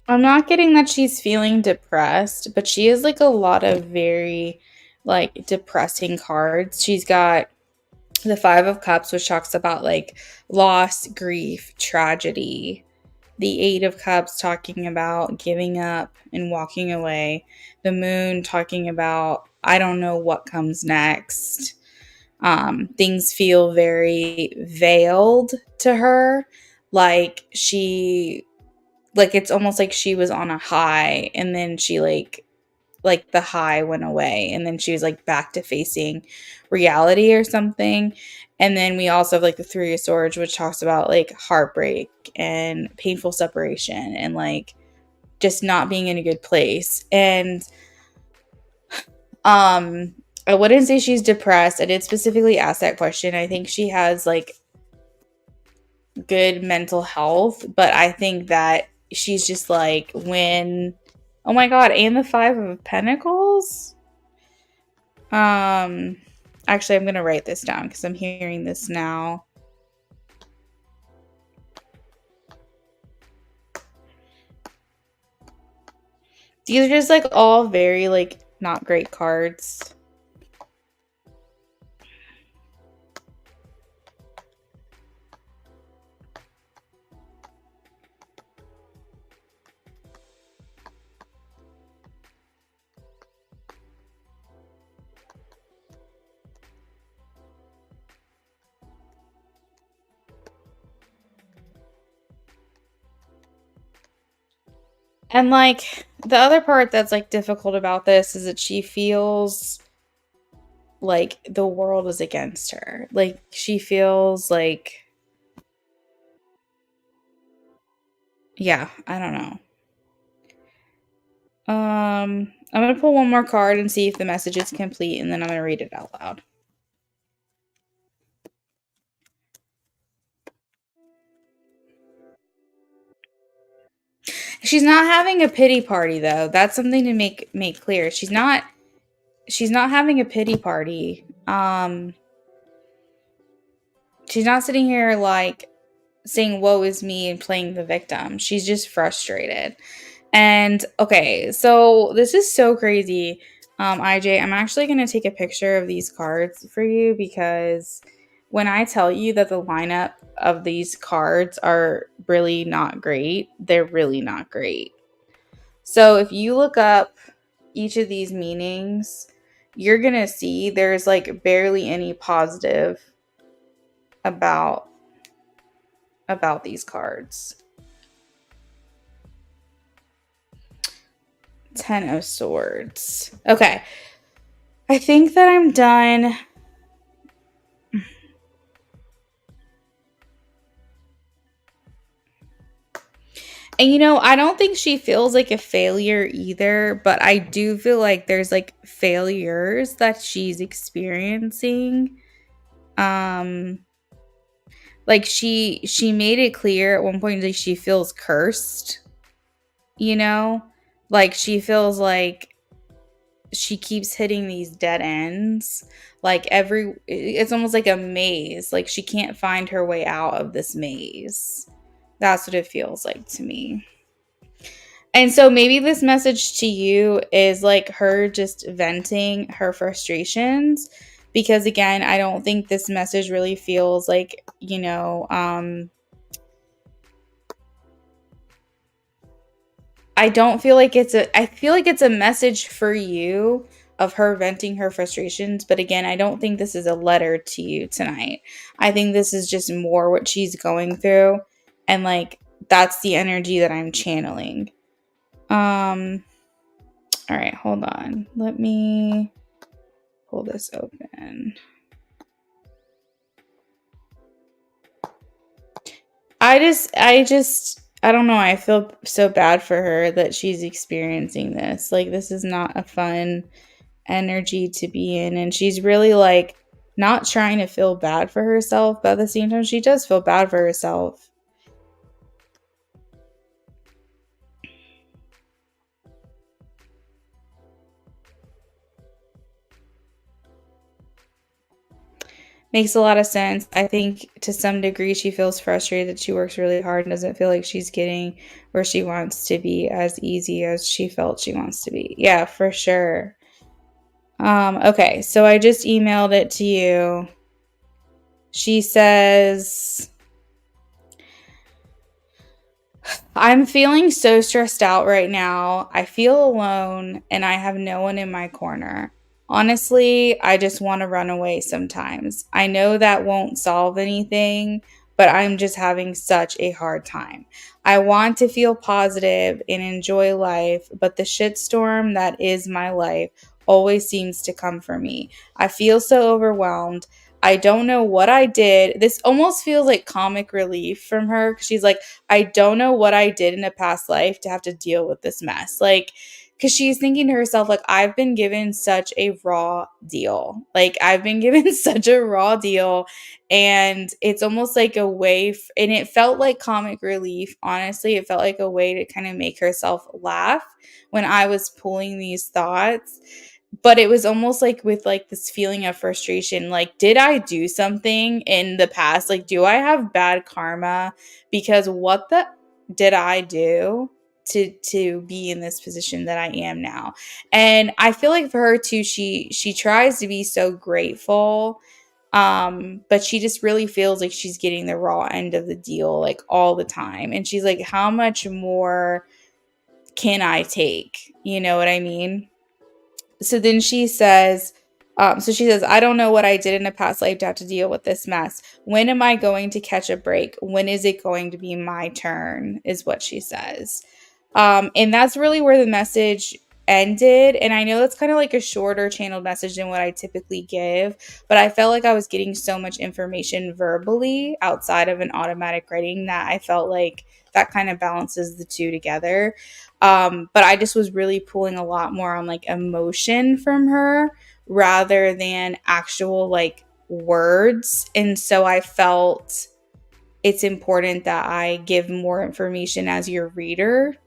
I'm not getting that she's feeling depressed, but she has like a lot of very like depressing cards. She's got the Five of Cups, which talks about like loss, grief, tragedy. The Eight of Cups talking about giving up and walking away. The Moon talking about I don't know what comes next. Things feel very veiled to her, like it's almost like she was on a high and then she like the high went away and then she was like back to facing reality or something. And then we also have like the Three of Swords, which talks about like heartbreak and painful separation and like just not being in a good place. And I wouldn't say she's depressed. I did specifically ask that question. I think she has like good mental health, but I think that she's just like when oh my god, and the Five of Pentacles. Actually I'm gonna write this down because I'm hearing this now. These are just like all very like not great cards. And like the other part that's like difficult about this is that she feels like the world is against her. Like she feels like yeah, I don't know. I'm gonna pull one more card and see if the message is complete, and then I'm gonna read it out loud. She's not having a pity party though. That's something to make clear. She's not having a pity party. She's not sitting here like saying woe is me and playing the victim. She's just frustrated. And okay, so this is so crazy. IJ, I'm actually going to take a picture of these cards for you because when I tell you that the lineup of these cards are really not great, they're really not great. So if you look up each of these meanings, you're going to see there's like barely any positive about these cards. 10 of Swords. Okay. I think that I'm done. And you know, I don't think she feels like a failure either, but I do feel like there's like failures that she's experiencing. Like she made it clear at one point that she feels cursed, you know? Like she feels like she keeps hitting these dead ends. Like it's almost like a maze. Like she can't find her way out of this maze. That's what it feels like to me. And so maybe this message to you is like her just venting her frustrations, because again, I don't think this message really feels like, I don't feel like I feel like it's a message for you of her venting her frustrations. But again, I don't think this is a letter to you tonight. I think this is just more what she's going through. And like, that's the energy that I'm channeling. All right, hold on. Let me pull this open. I don't know. I feel so bad for her that she's experiencing this. Like, this is not a fun energy to be in. And she's really like not trying to feel bad for herself, but at the same time, she does feel bad for herself. Makes a lot of sense. I think to some degree she feels frustrated that she works really hard and doesn't feel like she's getting where she wants to be as easy as she felt she wants to be. Yeah, for sure. Okay, so I just emailed it to you. She says, I'm feeling so stressed out right now. I feel alone and I have no one in my corner. Honestly, I just want to run away sometimes. I know that won't solve anything, but I'm just having such a hard time. I want to feel positive and enjoy life, but the shitstorm that is my life always seems to come for me. I feel so overwhelmed. I don't know what I did. This almost feels like comic relief from her. She's like, I don't know what I did in a past life to have to deal with this mess. Like, because she's thinking to herself, like, I've been given such a raw deal. Like, I've been given such a raw deal. And it's almost like a way, and it felt like comic relief. Honestly, it felt like a way to kind of make herself laugh when I was pulling these thoughts. But it was almost like with like this feeling of frustration. Like, did I do something in the past? Like, do I have bad karma? Because what the did I do to be in this position that I am now? And I feel like for her too, she tries to be so grateful, but she just really feels like she's getting the raw end of the deal like all the time. And she's like, how much more can I take? You know what I mean? So then she says, I don't know what I did in a past life to have to deal with this mess. When am I going to catch a break? When is it going to be my turn? Is what she says. And that's really where the message ended. And I know that's kind of like a shorter channeled message than what I typically give, but I felt like I was getting so much information verbally outside of an automatic writing that I felt like that kind of balances the two together. But I just was really pulling a lot more on like emotion from her rather than actual like words. And so I felt it's important that I give more information as your reader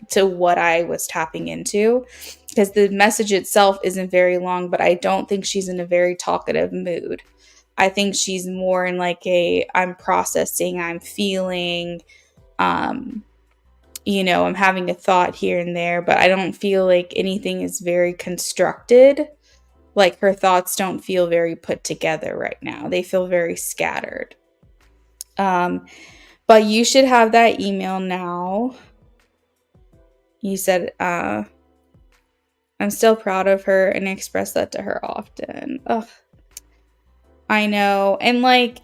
to what I was tapping into, because the message itself isn't very long, but I don't think she's in a very talkative mood. I think she's more in like I'm processing, I'm feeling, I'm having a thought here and there, but I don't feel like anything is very constructed. Like her thoughts don't feel very put together right now. They feel very scattered. But you should have that email now. You said, I'm still proud of her and express that to her often. Ugh, I know. And like,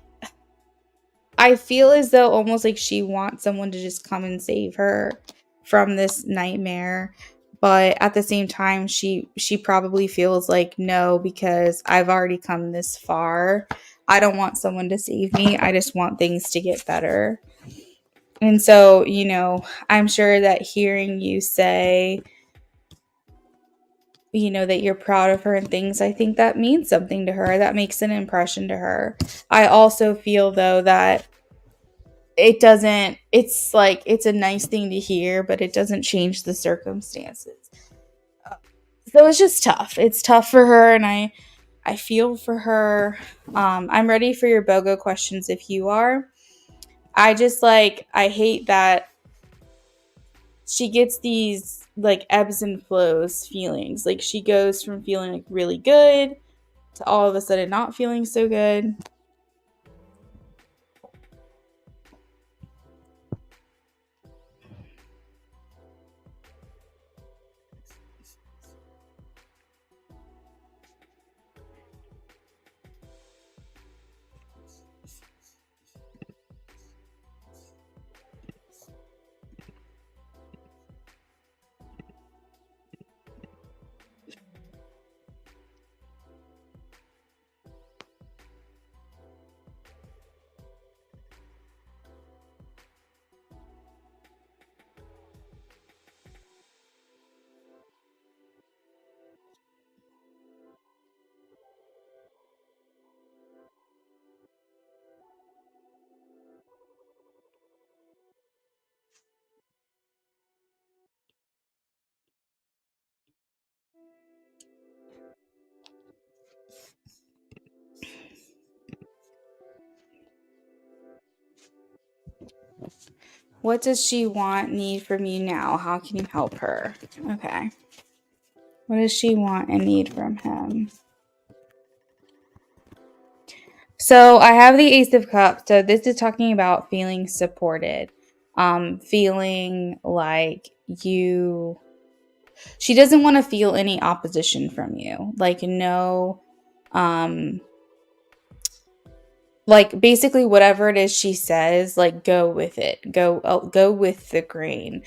I feel as though almost like she wants someone to just come and save her from this nightmare. But at the same time, she probably feels like, no, because I've already come this far. I don't want someone to save me. I just want things to get better. And so, I'm sure that hearing you say, that you're proud of her and things, I think that means something to her. That makes an impression to her. I also feel, though, that it's like, it's a nice thing to hear, but it doesn't change the circumstances. So it's just tough. It's tough for her, and I feel for her. I'm ready for your BOGO questions if you are. I hate that she gets these like ebbs and flows feelings. Like she goes from feeling like really good to all of a sudden not feeling so good. What does she need from you now? How can you help her? Okay. What does she want and need from him? So I have the Ace of Cups. So this is talking about feeling supported. Feeling like she doesn't want to feel any opposition from you. Like no, like basically whatever it is she says, like go with it, go with the grain.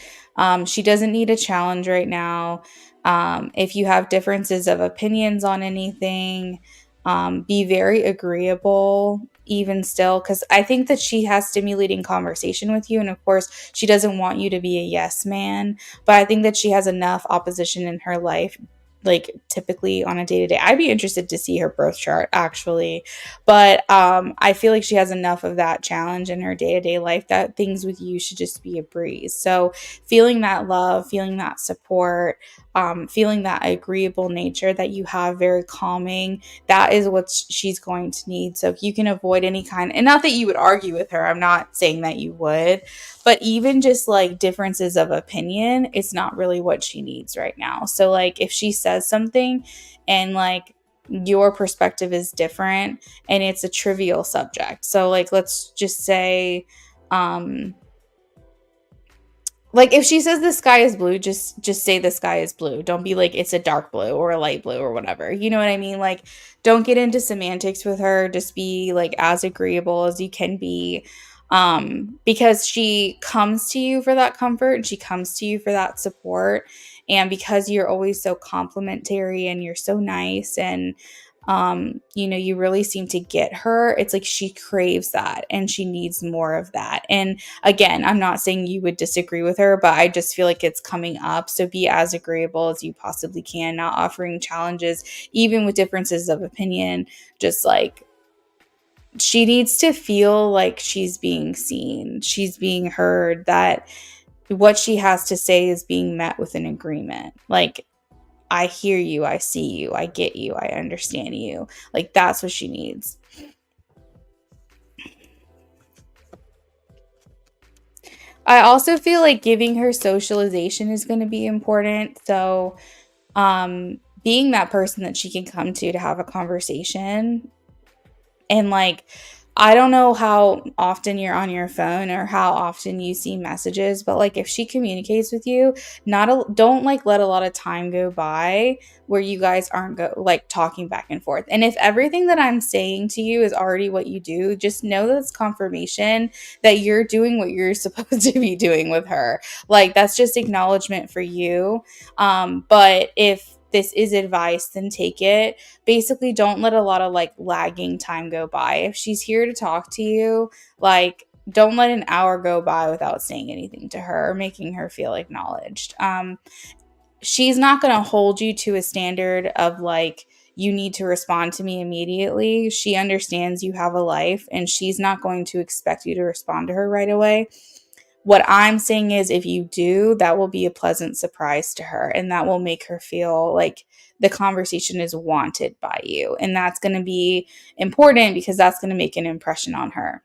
She doesn't need a challenge right now. If you have differences of opinions on anything, be very agreeable even still, because I think that she has stimulating conversation with you, and of course she doesn't want you to be a yes man, but I think that she has enough opposition in her life, like typically on a day-to-day. I'd be interested to see her birth chart actually, but I feel like she has enough of that challenge in her day-to-day life that things with you should just be a breeze. So feeling that love, feeling that support, feeling that agreeable nature that you have, very calming, that is what she's going to need. So if you can avoid any kind, and not that you would argue with her, I'm not saying that you would, but even just like differences of opinion, it's not really what she needs right now. So like if she says something and like your perspective is different and it's a trivial subject. So like let's just say like if she says the sky is blue, just say the sky is blue. Don't be like it's a dark blue or a light blue or whatever. You know what I mean? Like don't get into semantics with her. Just be like as agreeable as you can be. Because she comes to you for that comfort and she comes to you for that support. And because you're always so complimentary and you're so nice and you know, you really seem to get her. It's like she craves that and she needs more of that. And again, I'm not saying you would disagree with her, but I just feel like it's coming up. So be as agreeable as you possibly can, not offering challenges, even with differences of opinion. Just like she needs to feel like she's being seen, she's being heard, that what she has to say is being met with an agreement. Like, I hear you, I see you, I get you, I understand you. Like, that's what she needs. I also feel like giving her socialization is going to be important. So, being that person that she can come to have a conversation. And like, I don't know how often you're on your phone or how often you see messages, but like if she communicates with you, don't like let a lot of time go by where you guys aren't like talking back and forth. And if everything that I'm saying to you is already what you do, just know that it's confirmation that you're doing what you're supposed to be doing with her. Like that's just acknowledgement for you. But if this is advice, then take it. Basically, don't let a lot of like lagging time go by. If she's here to talk to you, like don't let an hour go by without saying anything to her or making her feel acknowledged. She's not going to hold you to a standard of like you need to respond to me immediately. She understands you have a life and she's not going to expect you to respond to her right away. What I'm saying is, if you do, that will be a pleasant surprise to her and that will make her feel like the conversation is wanted by you. And that's going to be important because that's going to make an impression on her.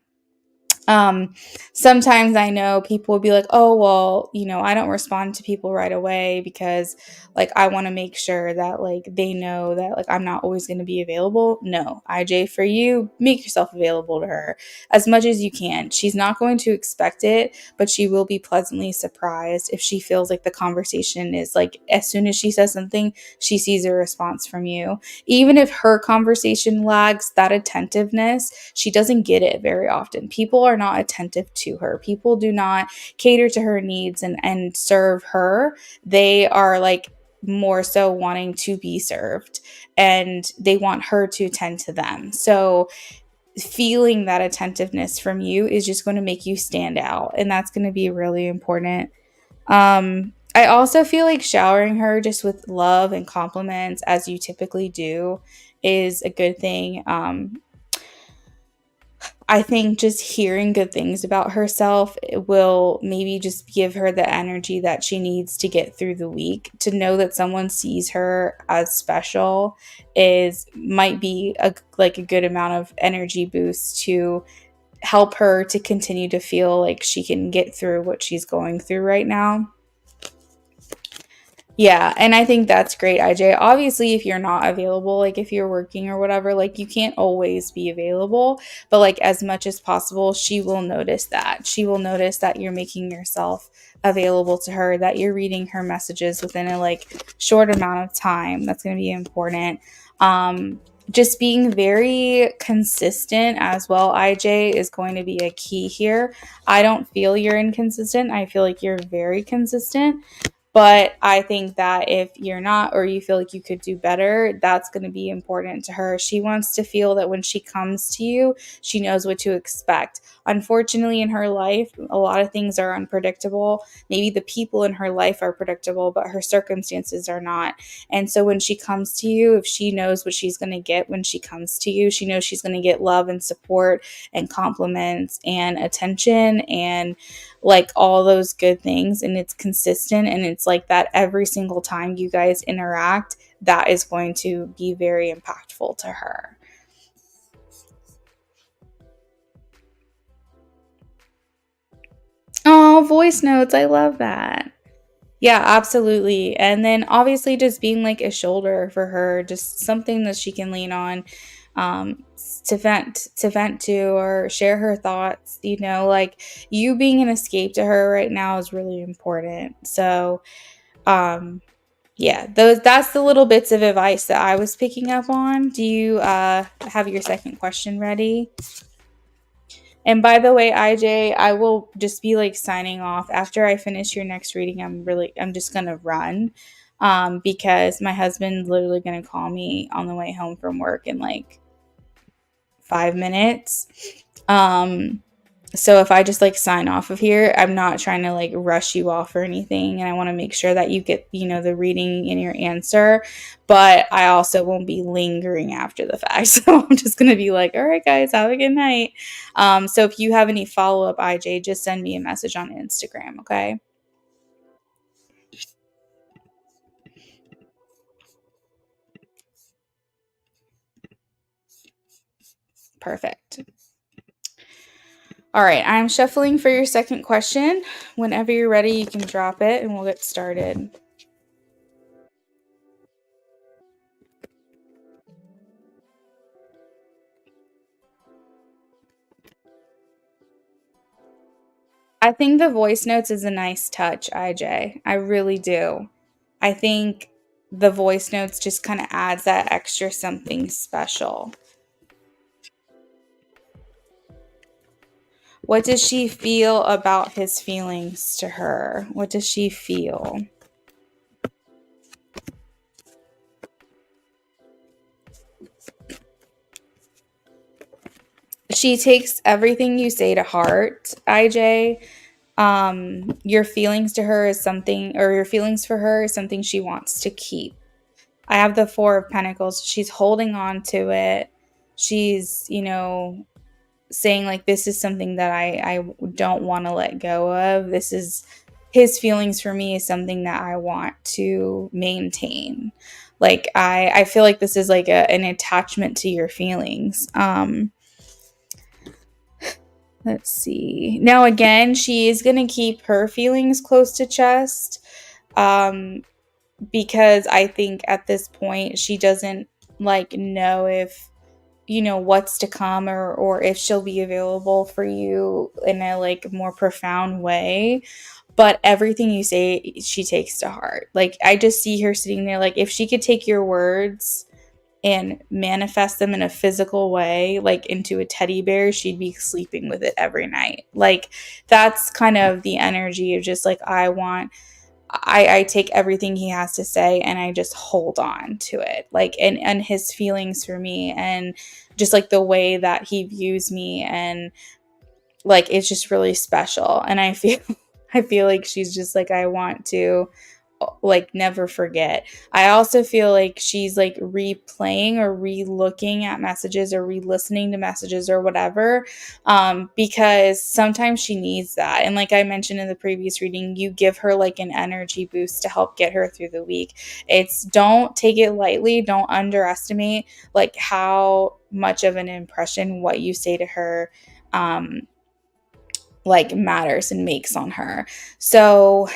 Um, Sometimes I know people will be like, oh, well, I don't respond to people right away because like I want to make sure that like they know that like I'm not always going to be available. No, IJ, for you, make yourself available to her as much as you can. She's not going to expect it, but she will be pleasantly surprised if she feels like the conversation is like, as soon as she says something, she sees a response from you. Even if her conversation lags, that attentiveness, she doesn't get it very often. People are not attentive to her. People do not cater to her needs and serve her. They are like more so wanting to be served and they want her to tend to them. So feeling that attentiveness from you is just going to make you stand out, and that's going to be really important. I also feel like showering her just with love and compliments, as you typically do, is a good thing. I think just hearing good things about herself will maybe just give her the energy that she needs to get through the week. To know that someone sees her as special might be a good amount of energy boost to help her to continue to feel like she can get through what she's going through right now. Yeah, and I think that's great, IJ. Obviously, if you're not available, like if you're working or whatever, like you can't always be available, but like as much as possible, she will notice that. She will notice that you're making yourself available to her, that you're reading her messages within a like short amount of time. That's going to be important. Just being very consistent as well, IJ, is going to be a key here. I don't feel you're inconsistent. I feel like you're very consistent. But I think that if you're not, or you feel like you could do better, that's going to be important to her. She wants to feel that when she comes to you, she knows what to expect. Unfortunately, in her life, a lot of things are unpredictable. Maybe the people in her life are predictable, but her circumstances are not. And so when she comes to you, if she knows what she's going to get when she comes to you, she knows she's going to get love and support and compliments and attention and like all those good things, and it's consistent, and it's like that every single time you guys interact, that is going to be very impactful to her. Oh, voice notes, I love that. Yeah, absolutely. And then obviously just being like a shoulder for her, just something that she can lean on, um, to vent to or share her thoughts. Like you being an escape to her right now is really important. So, um, yeah, that's the little bits of advice that I was picking up on. Do you have your second question ready? And by the way, IJ, I will just be like signing off after I finish your next reading. I'm just gonna run, because my husband's literally gonna call me on the way home from work in like 5 minutes. So if I just like sign off of here, I'm not trying to like rush you off or anything. And I want to make sure that you get, the reading in your answer, but I also won't be lingering after the fact. So I'm just going to be like, all right, guys, have a good night. So if you have any follow up, IJ, just send me a message on Instagram. Okay. Perfect. All right. I'm shuffling for your second question. Whenever you're ready, you can drop it and we'll get started. I think the voice notes is a nice touch, IJ. I really do. I think the voice notes just kind of adds that extra something special. What does she feel about his feelings to her? What does she feel? She takes everything you say to heart, IJ. Your feelings to her is something, or your feelings for her is something she wants to keep. I have the Four of Pentacles. She's holding on to it. She's, saying like, this is something that I don't want to let go of. This is his feelings for me is something that I want to maintain. Like I feel like this is like an attachment to your feelings. Let's see. Now again, she is going to keep her feelings close to chest. Because I think at this point she doesn't like know if what's to come, or if she'll be available for you in a like more profound way. But everything you say she takes to heart. Like I just see her sitting there, like if she could take your words and manifest them in a physical way, like into a teddy bear, she'd be sleeping with it every night. Like that's kind of the energy of just like, I take everything he has to say and I just hold on to it. Like, and his feelings for me, and just like the way that he views me, and like, it's just really special. And I feel like she's just like, I want to like never forget. I also feel like she's like replaying or re-looking at messages or re-listening to messages or whatever, because sometimes she needs that. And like I mentioned in the previous reading, you give her like an energy boost to help get her through the week. Don't take it lightly. Don't underestimate like how much of an impression what you say to her like matters and makes on her. So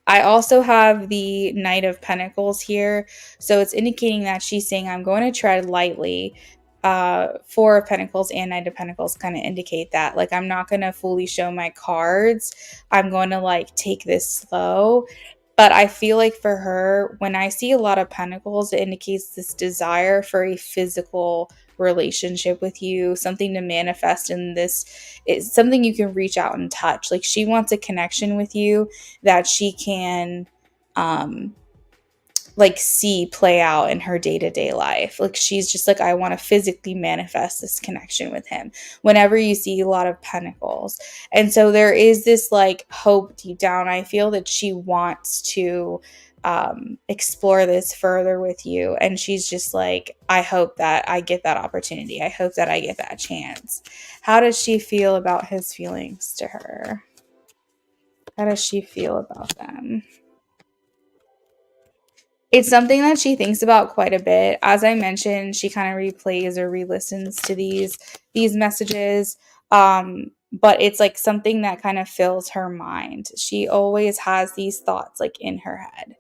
I also have the Knight of Pentacles here. So it's indicating that she's saying, I'm going to tread lightly. Four of Pentacles and Knight of Pentacles kind of indicate that. Like, I'm not going to fully show my cards. I'm going to, like, take this slow. But I feel like for her, when I see a lot of pentacles, it indicates this desire for a physical relationship with you, something to manifest in this. It's something you can reach out and touch. Like she wants a connection with you that she can like see play out in her day-to-day life. Like she's just like, I want to physically manifest this connection with him whenever you see a lot of pentacles. And so there is this like hope deep down. I feel that she wants to explore this further with you, and she's just like, I hope that I get that opportunity. I hope that I get that chance. How does she feel about his feelings to her? How does she feel about them? It's something that she thinks about quite a bit. As I mentioned, she kind of replays or re-listens to these messages. But it's like something that kind of fills her mind. She always has these thoughts like in her head.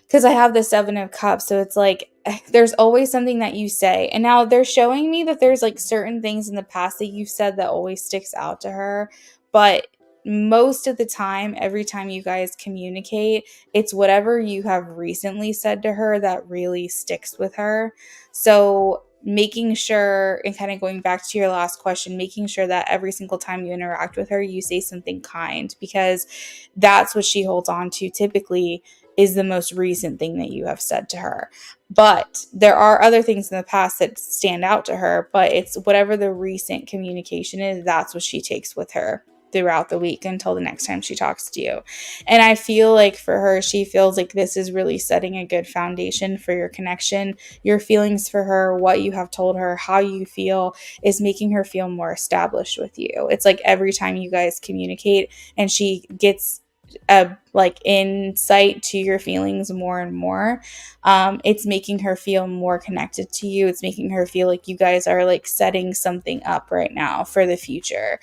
Because I have the Seven of Cups, so it's like there's always something that you say. And now they're showing me that there's like certain things in the past that you've said that always sticks out to her. But most of the time, every time you guys communicate, it's whatever you have recently said to her that really sticks with her. So making sure, and kind of going back to your last question, making sure that every single time you interact with her, you say something kind, because that's what she holds on to typically, is the most recent thing that you have said to her. But there are other things in the past that stand out to her, but it's whatever the recent communication is, that's what she takes with her throughout the week until the next time she talks to you. And I feel like for her, she feels like this is really setting a good foundation for your connection. Your feelings for her, what you have told her, how you feel, is making her feel more established with you. It's like every time you guys communicate and she gets a like insight to your feelings more and more, it's making her feel more connected to you. It's making her feel like you guys are like setting something up right now for the future.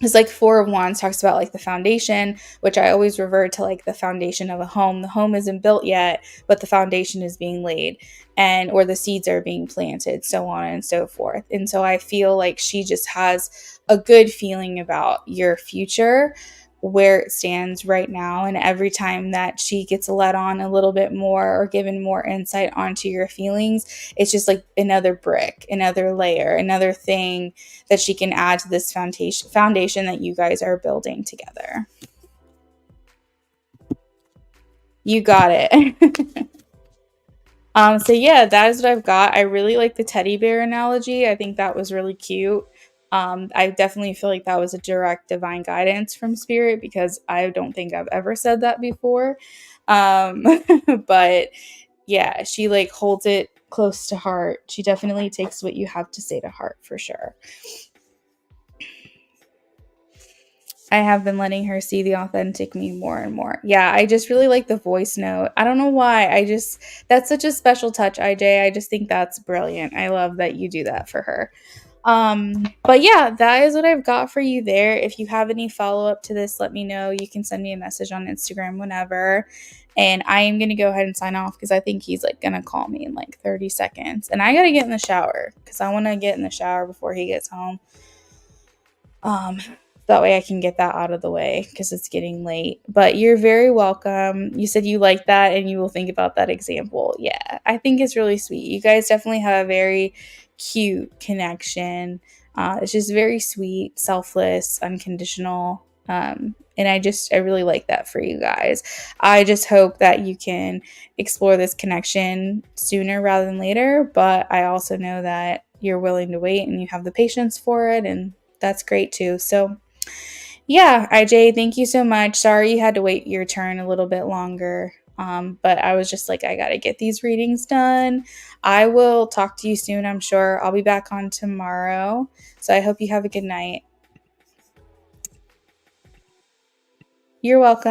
It's like Four of Wands talks about like the foundation, which I always revert to like the foundation of a home. The home isn't built yet, but the foundation is being laid, and or the seeds are being planted, so on and so forth. And so I feel like she just has a good feeling about your future, where it stands right now. And every time that she gets let on a little bit more or given more insight onto your feelings, it's just like another brick, another layer, another thing that she can add to this foundation that you guys are building together. You got it. So yeah, that is what I've got. I really like the teddy bear analogy. I think that was really cute. I definitely feel like that was a direct divine guidance from spirit, because I don't think I've ever said that before. But yeah, she like holds it close to heart. She definitely takes what you have to say to heart for sure. I have been letting her see the authentic me more and more. Yeah, I just really like the voice note. I don't know why. That's such a special touch, IJ. I just think that's brilliant. I love that you do that for her. But yeah, that is what I've got for you there. If you have any follow up to this, let me know. You can send me a message on Instagram whenever. And I am going to go ahead and sign off because I think he's like going to call me in like 30 seconds. And I got to get in the shower because I want to get in the shower before he gets home. That way I can get that out of the way because it's getting late. But you're very welcome. You said you like that and you will think about that example. Yeah, I think it's really sweet. You guys definitely have a very cute connection. It's just very sweet, selfless, unconditional. And I really like that for you guys. I just hope that you can explore this connection sooner rather than later. But I also know that you're willing to wait and you have the patience for it. And that's great too. So yeah, IJ, thank you so much. Sorry you had to wait your turn a little bit longer. But I was just like, I got to get these readings done. I will talk to you soon, I'm sure. I'll be back on tomorrow. So I hope you have a good night. You're welcome.